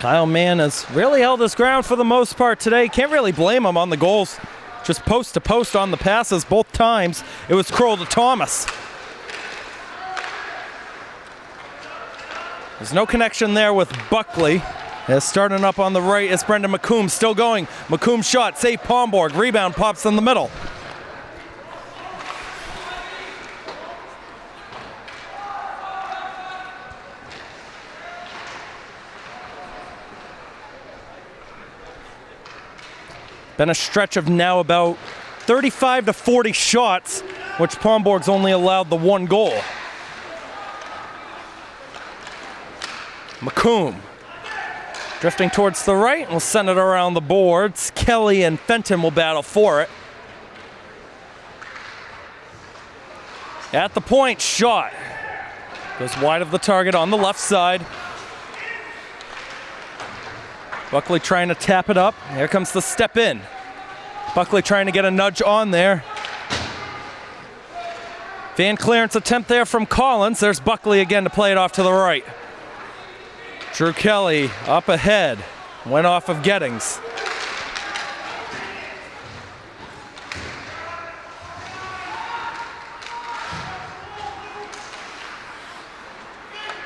Kyle Mann has really held his ground for the most part today. Can't really blame him on the goals. Just post to post on the passes both times. It was Kroll to Thomas. There's no connection there with Buckley. Starting up on the right is Brendan McComb, still going. McComb shot, save Pomborg. Rebound pops in the middle. Been a stretch of now about 35 to 40 shots, which Pomborg's only allowed the one goal. McComb drifting towards the right, and we'll send it around the boards. Kelly and Fenton will battle for it. At the point, shot. Goes wide of the target on the left side. Buckley trying to tap it up. Here comes the step in. Buckley trying to get a nudge on there. Fan clearance attempt there from Collins. There's Buckley again to play it off to the right. Drew Kelly up ahead. Went off of Gettings.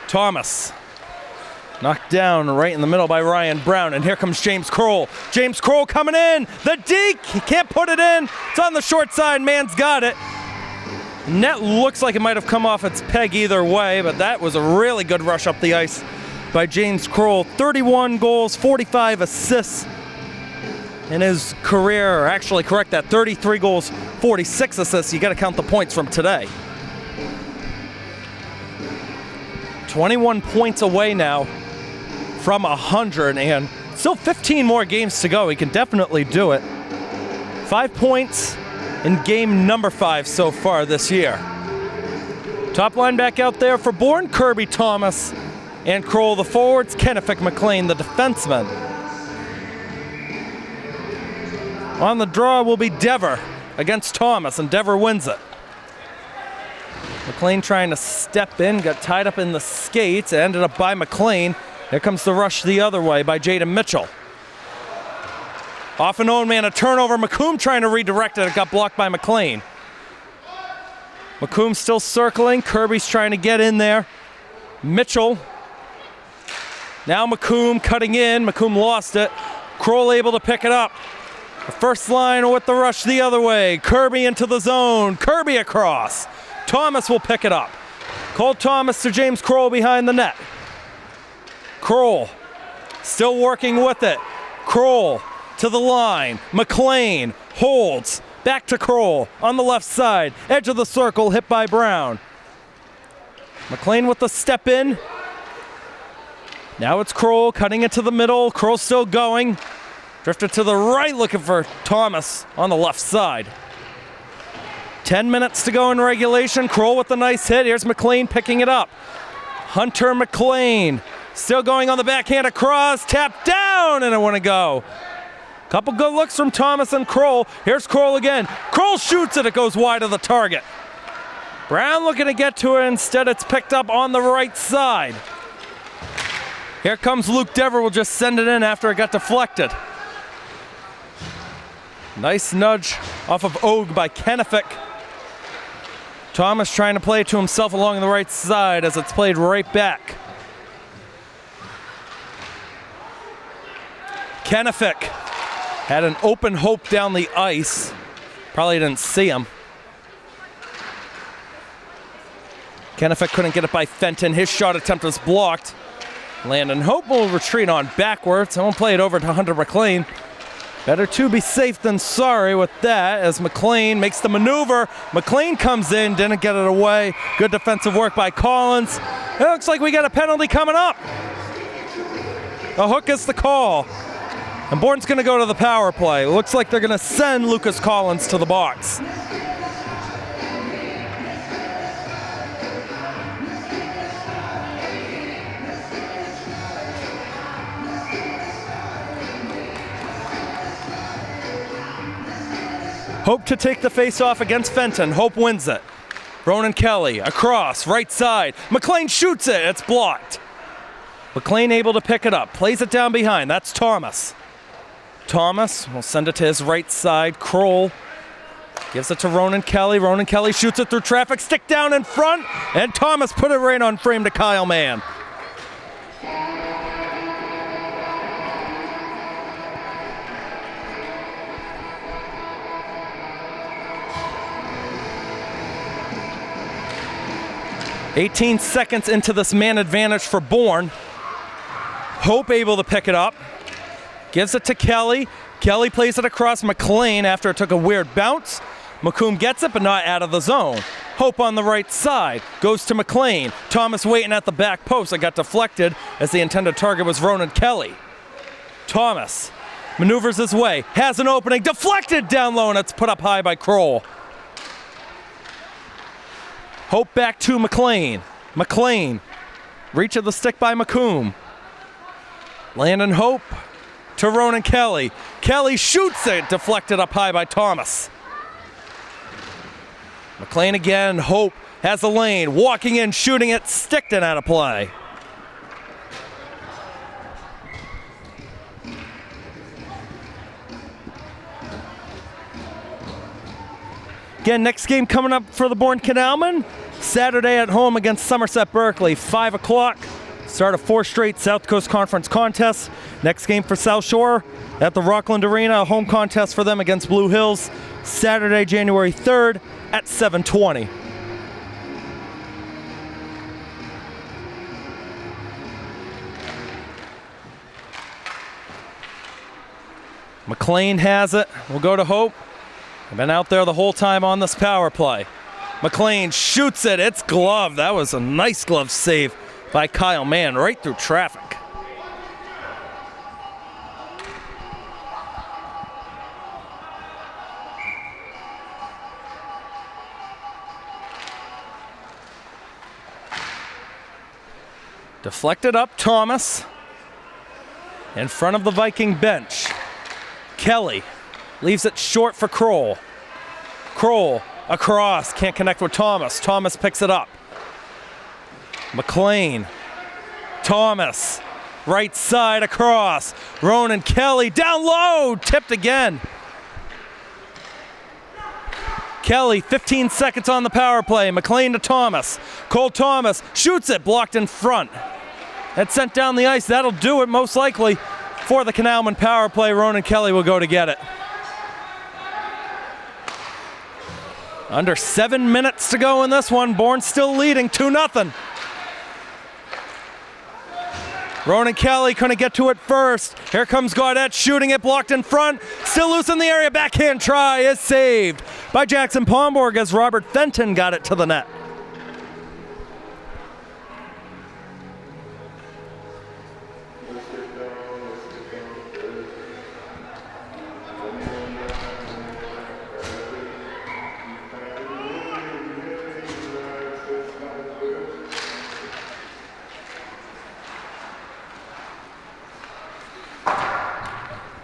Thomas. Knocked down right in the middle by Ryan Brown, and here comes James Kroll. James Kroll coming in, the deke, he can't put it in. It's on the short side, Mann's got it. Net looks like it might have come off its peg either way, but that was a really good rush up the ice by James Kroll. 31 goals, 45 assists in his career, or actually correct that, 33 goals, 46 assists. You gotta count the points from today. 21 points away now from 100, and still 15 more games to go. He can definitely do it. 5 points in game number 5 so far this year. Top line back out there for Bourne, Kirby, Thomas, and Kroll the forwards, Kennefick, McLean the defenseman. On the draw will be Dever against Thomas, and Dever wins it. McLean trying to step in, got tied up in the skates, ended up by McLean. Here comes the rush the other way by Jaden Mitchell. Off an own man, a turnover. McComb trying to redirect it. It got blocked by McLean. McComb still circling. Kirby's trying to get in there. Mitchell. Now McComb cutting in. McComb lost it. Kroll able to pick it up. The first line with the rush the other way. Kirby into the zone. Kirby across. Thomas will pick it up. Cole Thomas to James Kroll behind the net. Kroll still working with it. Kroll to the line. McLean holds. Back to Kroll on the left side. Edge of the circle, hit by Brown. McLean with the step in. Now it's Kroll cutting it to the middle. Kroll still going. Drifted to the right looking for Thomas on the left side. 10 minutes to go in regulation. Kroll with a nice hit. Here's McLean picking it up. Hunter McLean still going on the backhand across. Tapped down and it wouldn't go. Couple good looks from Thomas and Kroll. Here's Kroll again. Kroll shoots it. It goes wide of the target. Brown looking to get to it. Instead, it's picked up on the right side. Here comes Luke Dever. Will just send it in after it got deflected. Nice nudge off of Og by Kenefick. Thomas trying to play it to himself along the right side as it's played right back. Kenefick had an open Hope down the ice. Probably didn't see him. Kenefick couldn't get it by Fenton. His shot attempt was blocked. Landon Hope will retreat on backwards. I won't play it over to Hunter McLean. Better to be safe than sorry with that as McLean makes the maneuver. McLean comes in, didn't get it away. Good defensive work by Collins. It looks like we got a penalty coming up. A hook is the call. And Bourne's going to go to the power play. Looks like they're going to send Lucas Collins to the box. Hope to take the face-off against Fenton. Hope wins it. Ronan Kelly across, right side. McLean shoots it. It's blocked. McLean able to pick it up. Plays it down behind. That's Thomas. Thomas will send it to his right side. Kroll gives it to Ronan Kelly. Ronan Kelly shoots it through traffic. Stick down in front. And Thomas put it right on frame to Kyle Mann. "18 seconds into this man advantage for Bourne. Hope able to pick it up. Gives it to Kelly. Kelly plays it across McLean after it took a weird bounce. McComb gets it, but not out of the zone. Hope on the right side. Goes to McLean. Thomas waiting at the back post. It got deflected as the intended target was Ronan Kelly. Thomas maneuvers his way. Has an opening. Deflected down low, and it's put up high by Kroll. Hope back to McLean. McLean. Reach of the stick by McComb. Landon Hope to Ronan Kelly. Kelly shoots it. Deflected up high by Thomas. McLean again. Hope has a lane. Walking in, shooting it. Sticked and out of play. Again, next game coming up for the Bourne Canalmen. Saturday at home against Somerset Berkeley, 5 o'clock. Start of 4 straight South Coast Conference contests. Next game for South Shore at the Rockland Arena, a home contest for them against Blue Hills. Saturday, January 3rd at 7:20. McLean has it. We'll go to Hope. I've been out there the whole time on this power play. McLean shoots it. It's gloved. That was a nice glove save by Kyle Mann right through traffic. Deflected up, Thomas. In front of the Viking bench. Kelly leaves it short for Kroll. Kroll across, can't connect with Thomas. Thomas picks it up. McLean. Thomas. Right side across. Ronan Kelly down low. Tipped again. Kelly, 15 seconds on the power play. McLean to Thomas. Cole Thomas shoots it, blocked in front. That's sent down the ice. That'll do it most likely for the Canalmen power play. Ronan Kelly will go to get it. Under 7 minutes to go in this one. Bourne still leading 2-0. Ronan Kelly couldn't get to it first. Here comes Gaudette shooting it, blocked in front. Still loose in the area. Backhand try is saved by Jackson Pomborg as Robert Fenton got it to the net.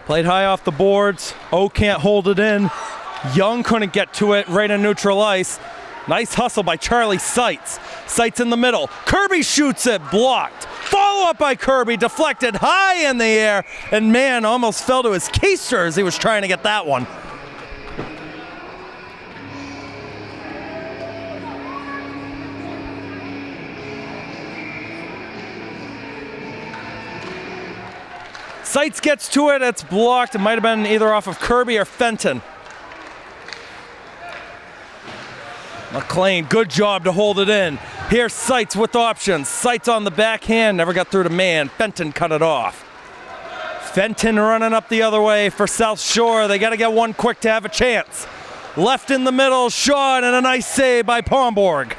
Played high off the boards. O can't hold it in. Young couldn't get to it right in neutral ice. Nice hustle by Charlie Seitz. Seitz in the middle. Kirby shoots it, blocked. Follow up by Kirby, deflected high in the air, and man almost fell to his keister as he was trying to get that one. Seitz gets to it, it's blocked. It might have been either off of Kirby or Fenton. McLean, good job to hold it in. Here's Seitz with options. Seitz on the backhand, never got through to man. Fenton cut it off. Fenton running up the other way for South Shore. They got to get one quick to have a chance. Left in the middle, shot, and a nice save by Pomborg.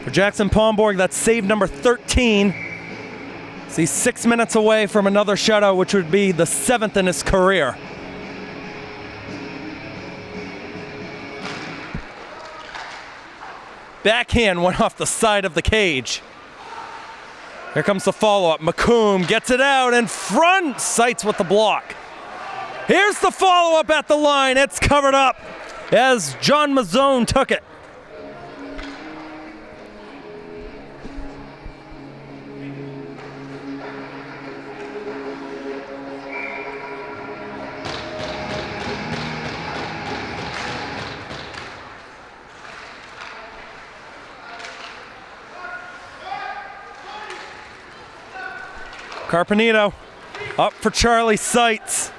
For Jackson Pomborg, that's save number 13. So he's 6 minutes away from another shutout, which would be the 7th in his career. Backhand went off the side of the cage. Here comes the follow-up. McComb gets it out in front. Seitz with the block. Here's the follow-up at the line. It's covered up as John Mazzone took it. Carpenito up for Charlie Seitz.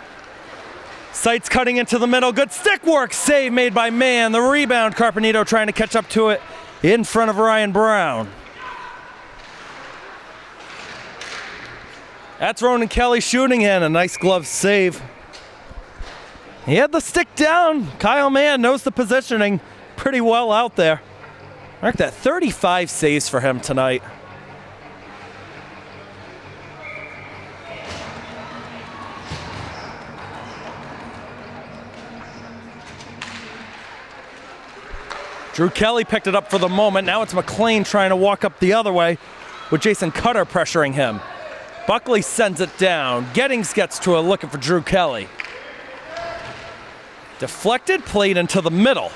Seitz cutting into the middle. Good stick work. Save made by Mann. The rebound. Carpenito trying to catch up to it in front of Ryan Brown. That's Ronan Kelly shooting in. A nice glove save. He had the stick down. Kyle Mann knows the positioning pretty well out there. Mark that, 35 saves for him tonight. Drew Kelly picked it up for the moment. Now it's McLean trying to walk up the other way with Jason Cutter pressuring him. Buckley sends it down. Gettings gets to it looking for Drew Kelly. Deflected, played into the middle.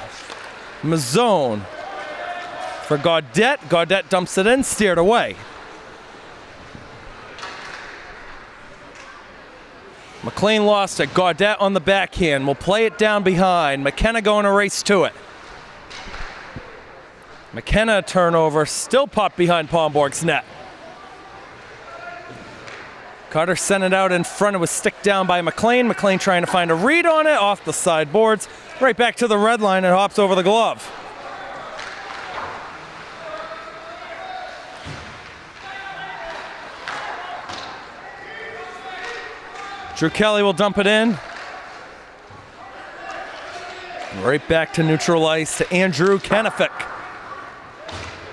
Mazzone for Gaudette. Gaudette dumps it in, steered away. McLean lost it. Gaudette on the backhand. Will play it down behind. McKenna going to race to it. McKenna turnover, still popped behind Pomborg's net. Carter sent it out in front. It was stick down by McLean. McLean trying to find a read on it, off the sideboards. Right back to the red line and hops over the glove. Drew Kelly will dump it in. Right back to neutral ice to Andrew Kenefick.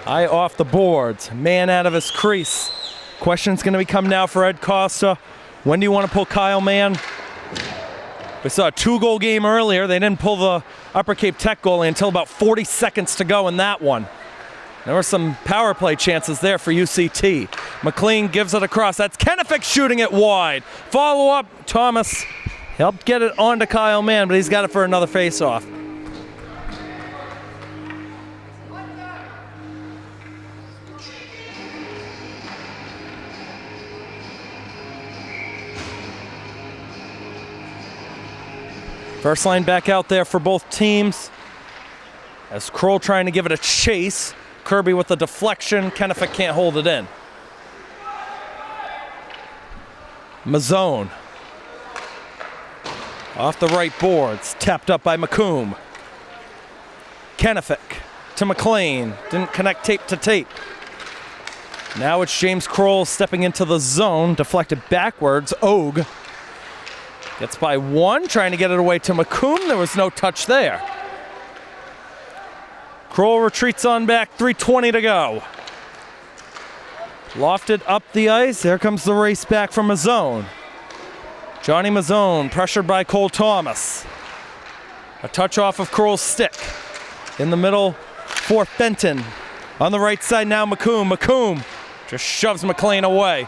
Eye off the boards. Man out of his crease. Question's going to become now for Ed Costa. When do you want to pull Kyle Mann? We saw a 2-goal game earlier. They didn't pull the Upper Cape Tech goalie until about 40 seconds to go in that one. There were some power play chances there for UCT. McLean gives it across. That's Kenefick shooting it wide. Follow up. Thomas helped get it onto Kyle Mann, but he's got it for another face-off. First line back out there for both teams. As Kroll trying to give it a chase. Kirby with the deflection. Kenefick can't hold it in. Mazzone. Off the right boards, tapped up by McComb. Kennefic to McLean, didn't connect tape to tape. Now it's James Kroll stepping into the zone, deflected backwards. Og gets by one, trying to get it away to McComb. There was no touch there. Kroll retreats on back, 3:20 to go. Lofted up the ice, here comes the race back from Mazzone. Johnny Mazzone, pressured by Cole Thomas. A touch off of Kroll's stick. In the middle for Fenton. On the right side now, McComb. McComb just shoves McLean away.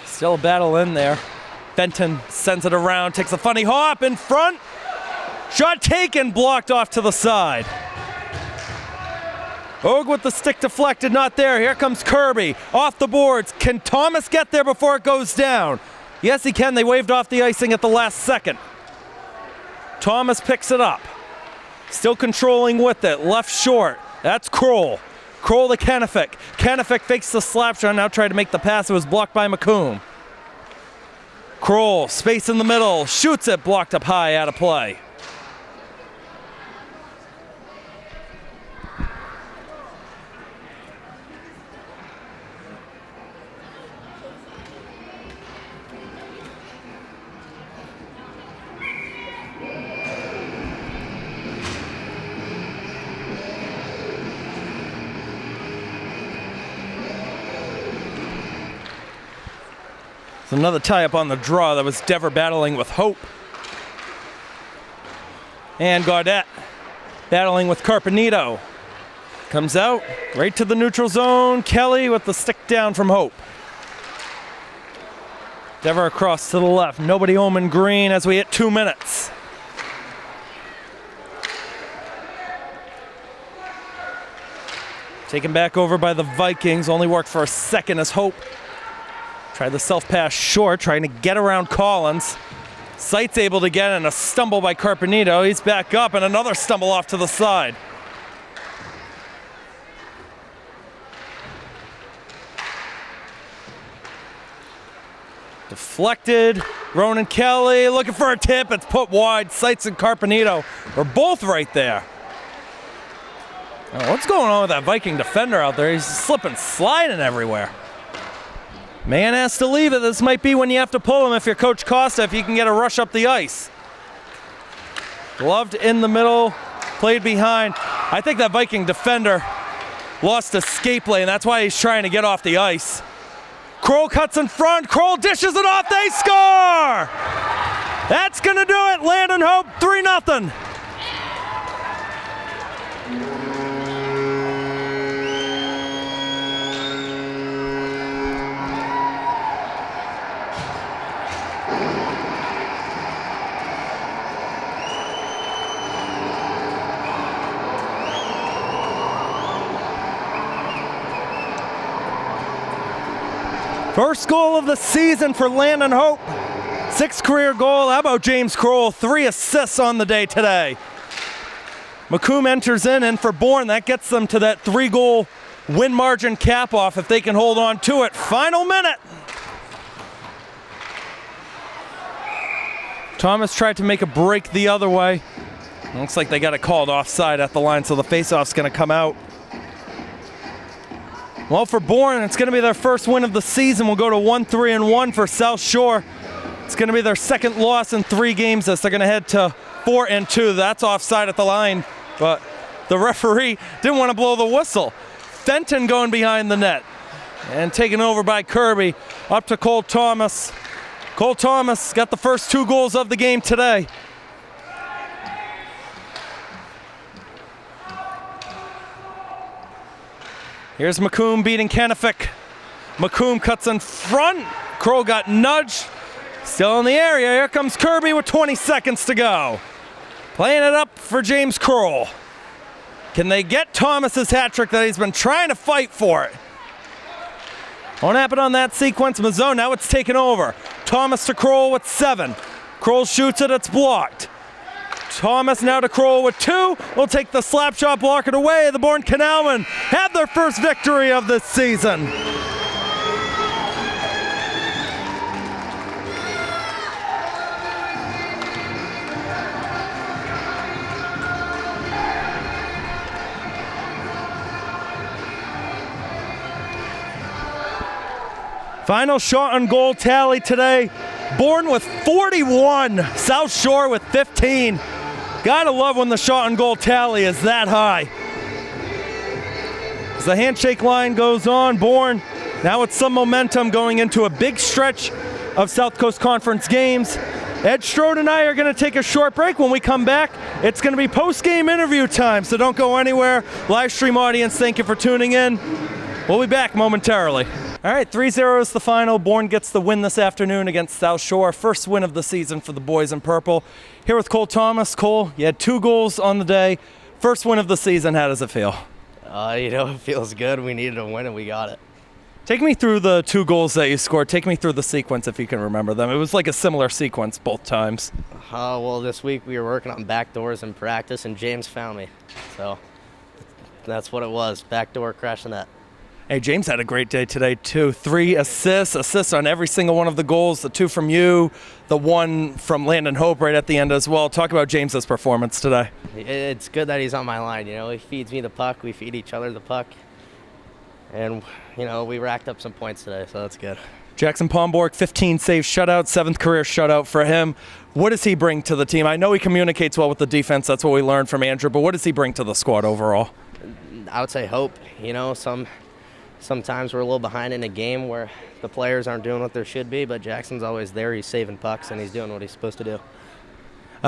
Still a battle in there. Fenton sends it around, takes a funny hop in front. Shot taken, blocked off to the side. Og with the stick deflected, not there. Here comes Kirby, off the boards. Can Thomas get there before it goes down? Yes, he can. They waved off the icing at the last second. Thomas picks it up. Still controlling with it, left short. That's Kroll. Kroll to Kennefic. Kennefic fakes the slap shot, now tried to make the pass. It was blocked by McComb. Kroll, space in the middle, shoots it, blocked up high, out of play. Another tie-up on the draw. That was Dever battling with Hope. And Gaudette battling with Carpenito. Comes out, right to the neutral zone. Kelly with the stick down from Hope. Dever across to the left. Nobody home in green as we hit 2 minutes. Taken back over by the Vikings. Only worked for a second as Hope tried the self-pass short, trying to get around Collins. Sight's able to get in, a stumble by Carpenito. He's back up, and another stumble off to the side. Deflected. Ronan Kelly looking for a tip. It's put wide. Sights and Carpenito are both right there. Oh, what's going on with that Viking defender out there? He's slipping, sliding everywhere. Man has to leave it. This might be when you have to pull him if you're Coach Costa, if you can get a rush up the ice. Gloved in the middle, played behind. I think that Viking defender lost a skate lane. That's why he's trying to get off the ice. Kroll cuts in front. Kroll dishes it off. They score! That's going to do it. Landon Hope, 3-0. First goal of the season for Landon Hope. 6th career goal. How about James Kroll? 3 assists on the day today. McComb enters in, and for Bourne, that gets them to that 3-goal win margin cap off if they can hold on to it. Final minute. Thomas tried to make a break the other way. Looks like they got it called offside at the line, so the faceoff's going to come out. Well, for Bourne, it's going to be their first win of the season. We'll go to 1-3-1 for South Shore. It's going to be their second loss in 3 games as they're going to head to 4-2. That's offside at the line, but the referee didn't want to blow the whistle. Fenton going behind the net and taken over by Kirby. Up to Cole Thomas. Cole Thomas got the first 2 goals of the game today. Here's McComb beating Kennefic. McComb cuts in front. Kroll got nudged. Still in the area. Here comes Kirby with 20 seconds to go. Playing it up for James Kroll. Can they get Thomas's hat trick that he's been trying to fight for it? Won't happen on that sequence. Mazzone, now it's taken over. Thomas to Kroll with 7. Kroll shoots it, it's blocked. Thomas now to Kroll with 2. We'll take the slap shot, block it away. The Bourne Canalmen have their first victory of this season. Final shot on goal tally today. Bourne with 41, South Shore with 15. Gotta love when the shot on goal tally is that high. As the handshake line goes on, Bourne now with some momentum going into a big stretch of South Coast Conference games. Ed Strode and I are going to take a short break. When we come back, it's going to be post-game interview time, so don't go anywhere. Live stream audience, thank you for tuning in. We'll be back momentarily. All right, 3-0 is the final. Bourne gets the win this afternoon against South Shore. First win of the season for the boys in purple. Here with Cole Thomas. Cole, you had 2 goals on the day. First win of the season. How does it feel? It feels good. We needed a win and we got it. Take me through the 2 goals that you scored. Take me through the sequence if you can remember them. It was like a similar sequence both times. Well, this week we were working on backdoors in practice and James found me. So that's what it was. Backdoor crashing that. Hey, James had a great day today, too. 3 assists on every single one of the goals. The 2 from you, the 1 from Landon Hope right at the end as well. Talk about James's performance today. It's good that he's on my line. He feeds me the puck. We feed each other the puck. And, we racked up some points today, so that's good. Jackson Pomborg, 15 save shutout, 7th career shutout for him. What does he bring to the team? I know he communicates well with the defense. That's what we learned from Andrew. But what does he bring to the squad overall? I would say hope. Sometimes we're a little behind in a game where the players aren't doing what they should be, but Jackson's always there. He's saving pucks, and he's doing what he's supposed to do.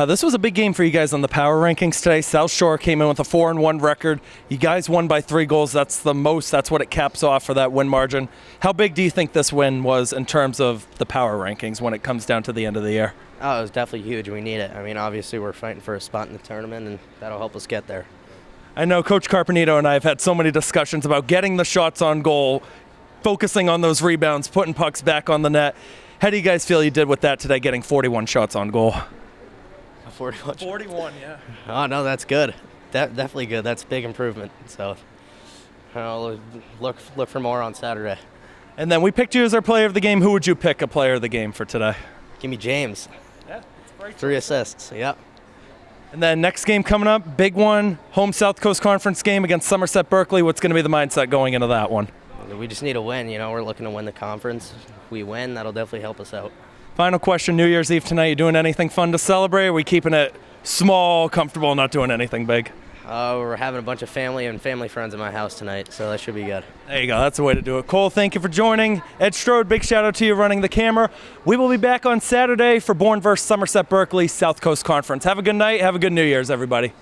This was a big game for you guys on the power rankings today. South Shore came in with a 4-1 record. You guys won by 3 goals. That's the most. That's what it caps off for that win margin. How big do you think this win was in terms of the power rankings when it comes down to the end of the year? Oh, it was definitely huge. We need it. Obviously we're fighting for a spot in the tournament, and that'll help us get there. I know Coach Carpenito and I have had so many discussions about getting the shots on goal, focusing on those rebounds, putting pucks back on the net. How do you guys feel you did with that today, getting 41 shots on goal? 41? 41, yeah. Oh, no, that's good. Definitely good. That's a big improvement. So I'll look for more on Saturday. And then we picked you as our player of the game. Who would you pick a player of the game for today? Give me James. Yeah, that's great. 3 assists, yep. And then next game coming up, big one, home South Coast Conference game against Somerset Berkeley. What's going to be the mindset going into that one? We just need a win. We're looking to win the conference. If we win, that'll definitely help us out. Final question, New Year's Eve tonight, you doing anything fun to celebrate? Or are we keeping it small, comfortable, not doing anything big? We're having a bunch of family and family friends at my house tonight, so that should be good. There you go. That's the way to do it. Cole, thank you for joining. Ed Strode, big shout out to you running the camera. We will be back on Saturday for Bourne vs. Somerset Berkeley South Coast Conference. Have a good night. Have a good New Year's, everybody.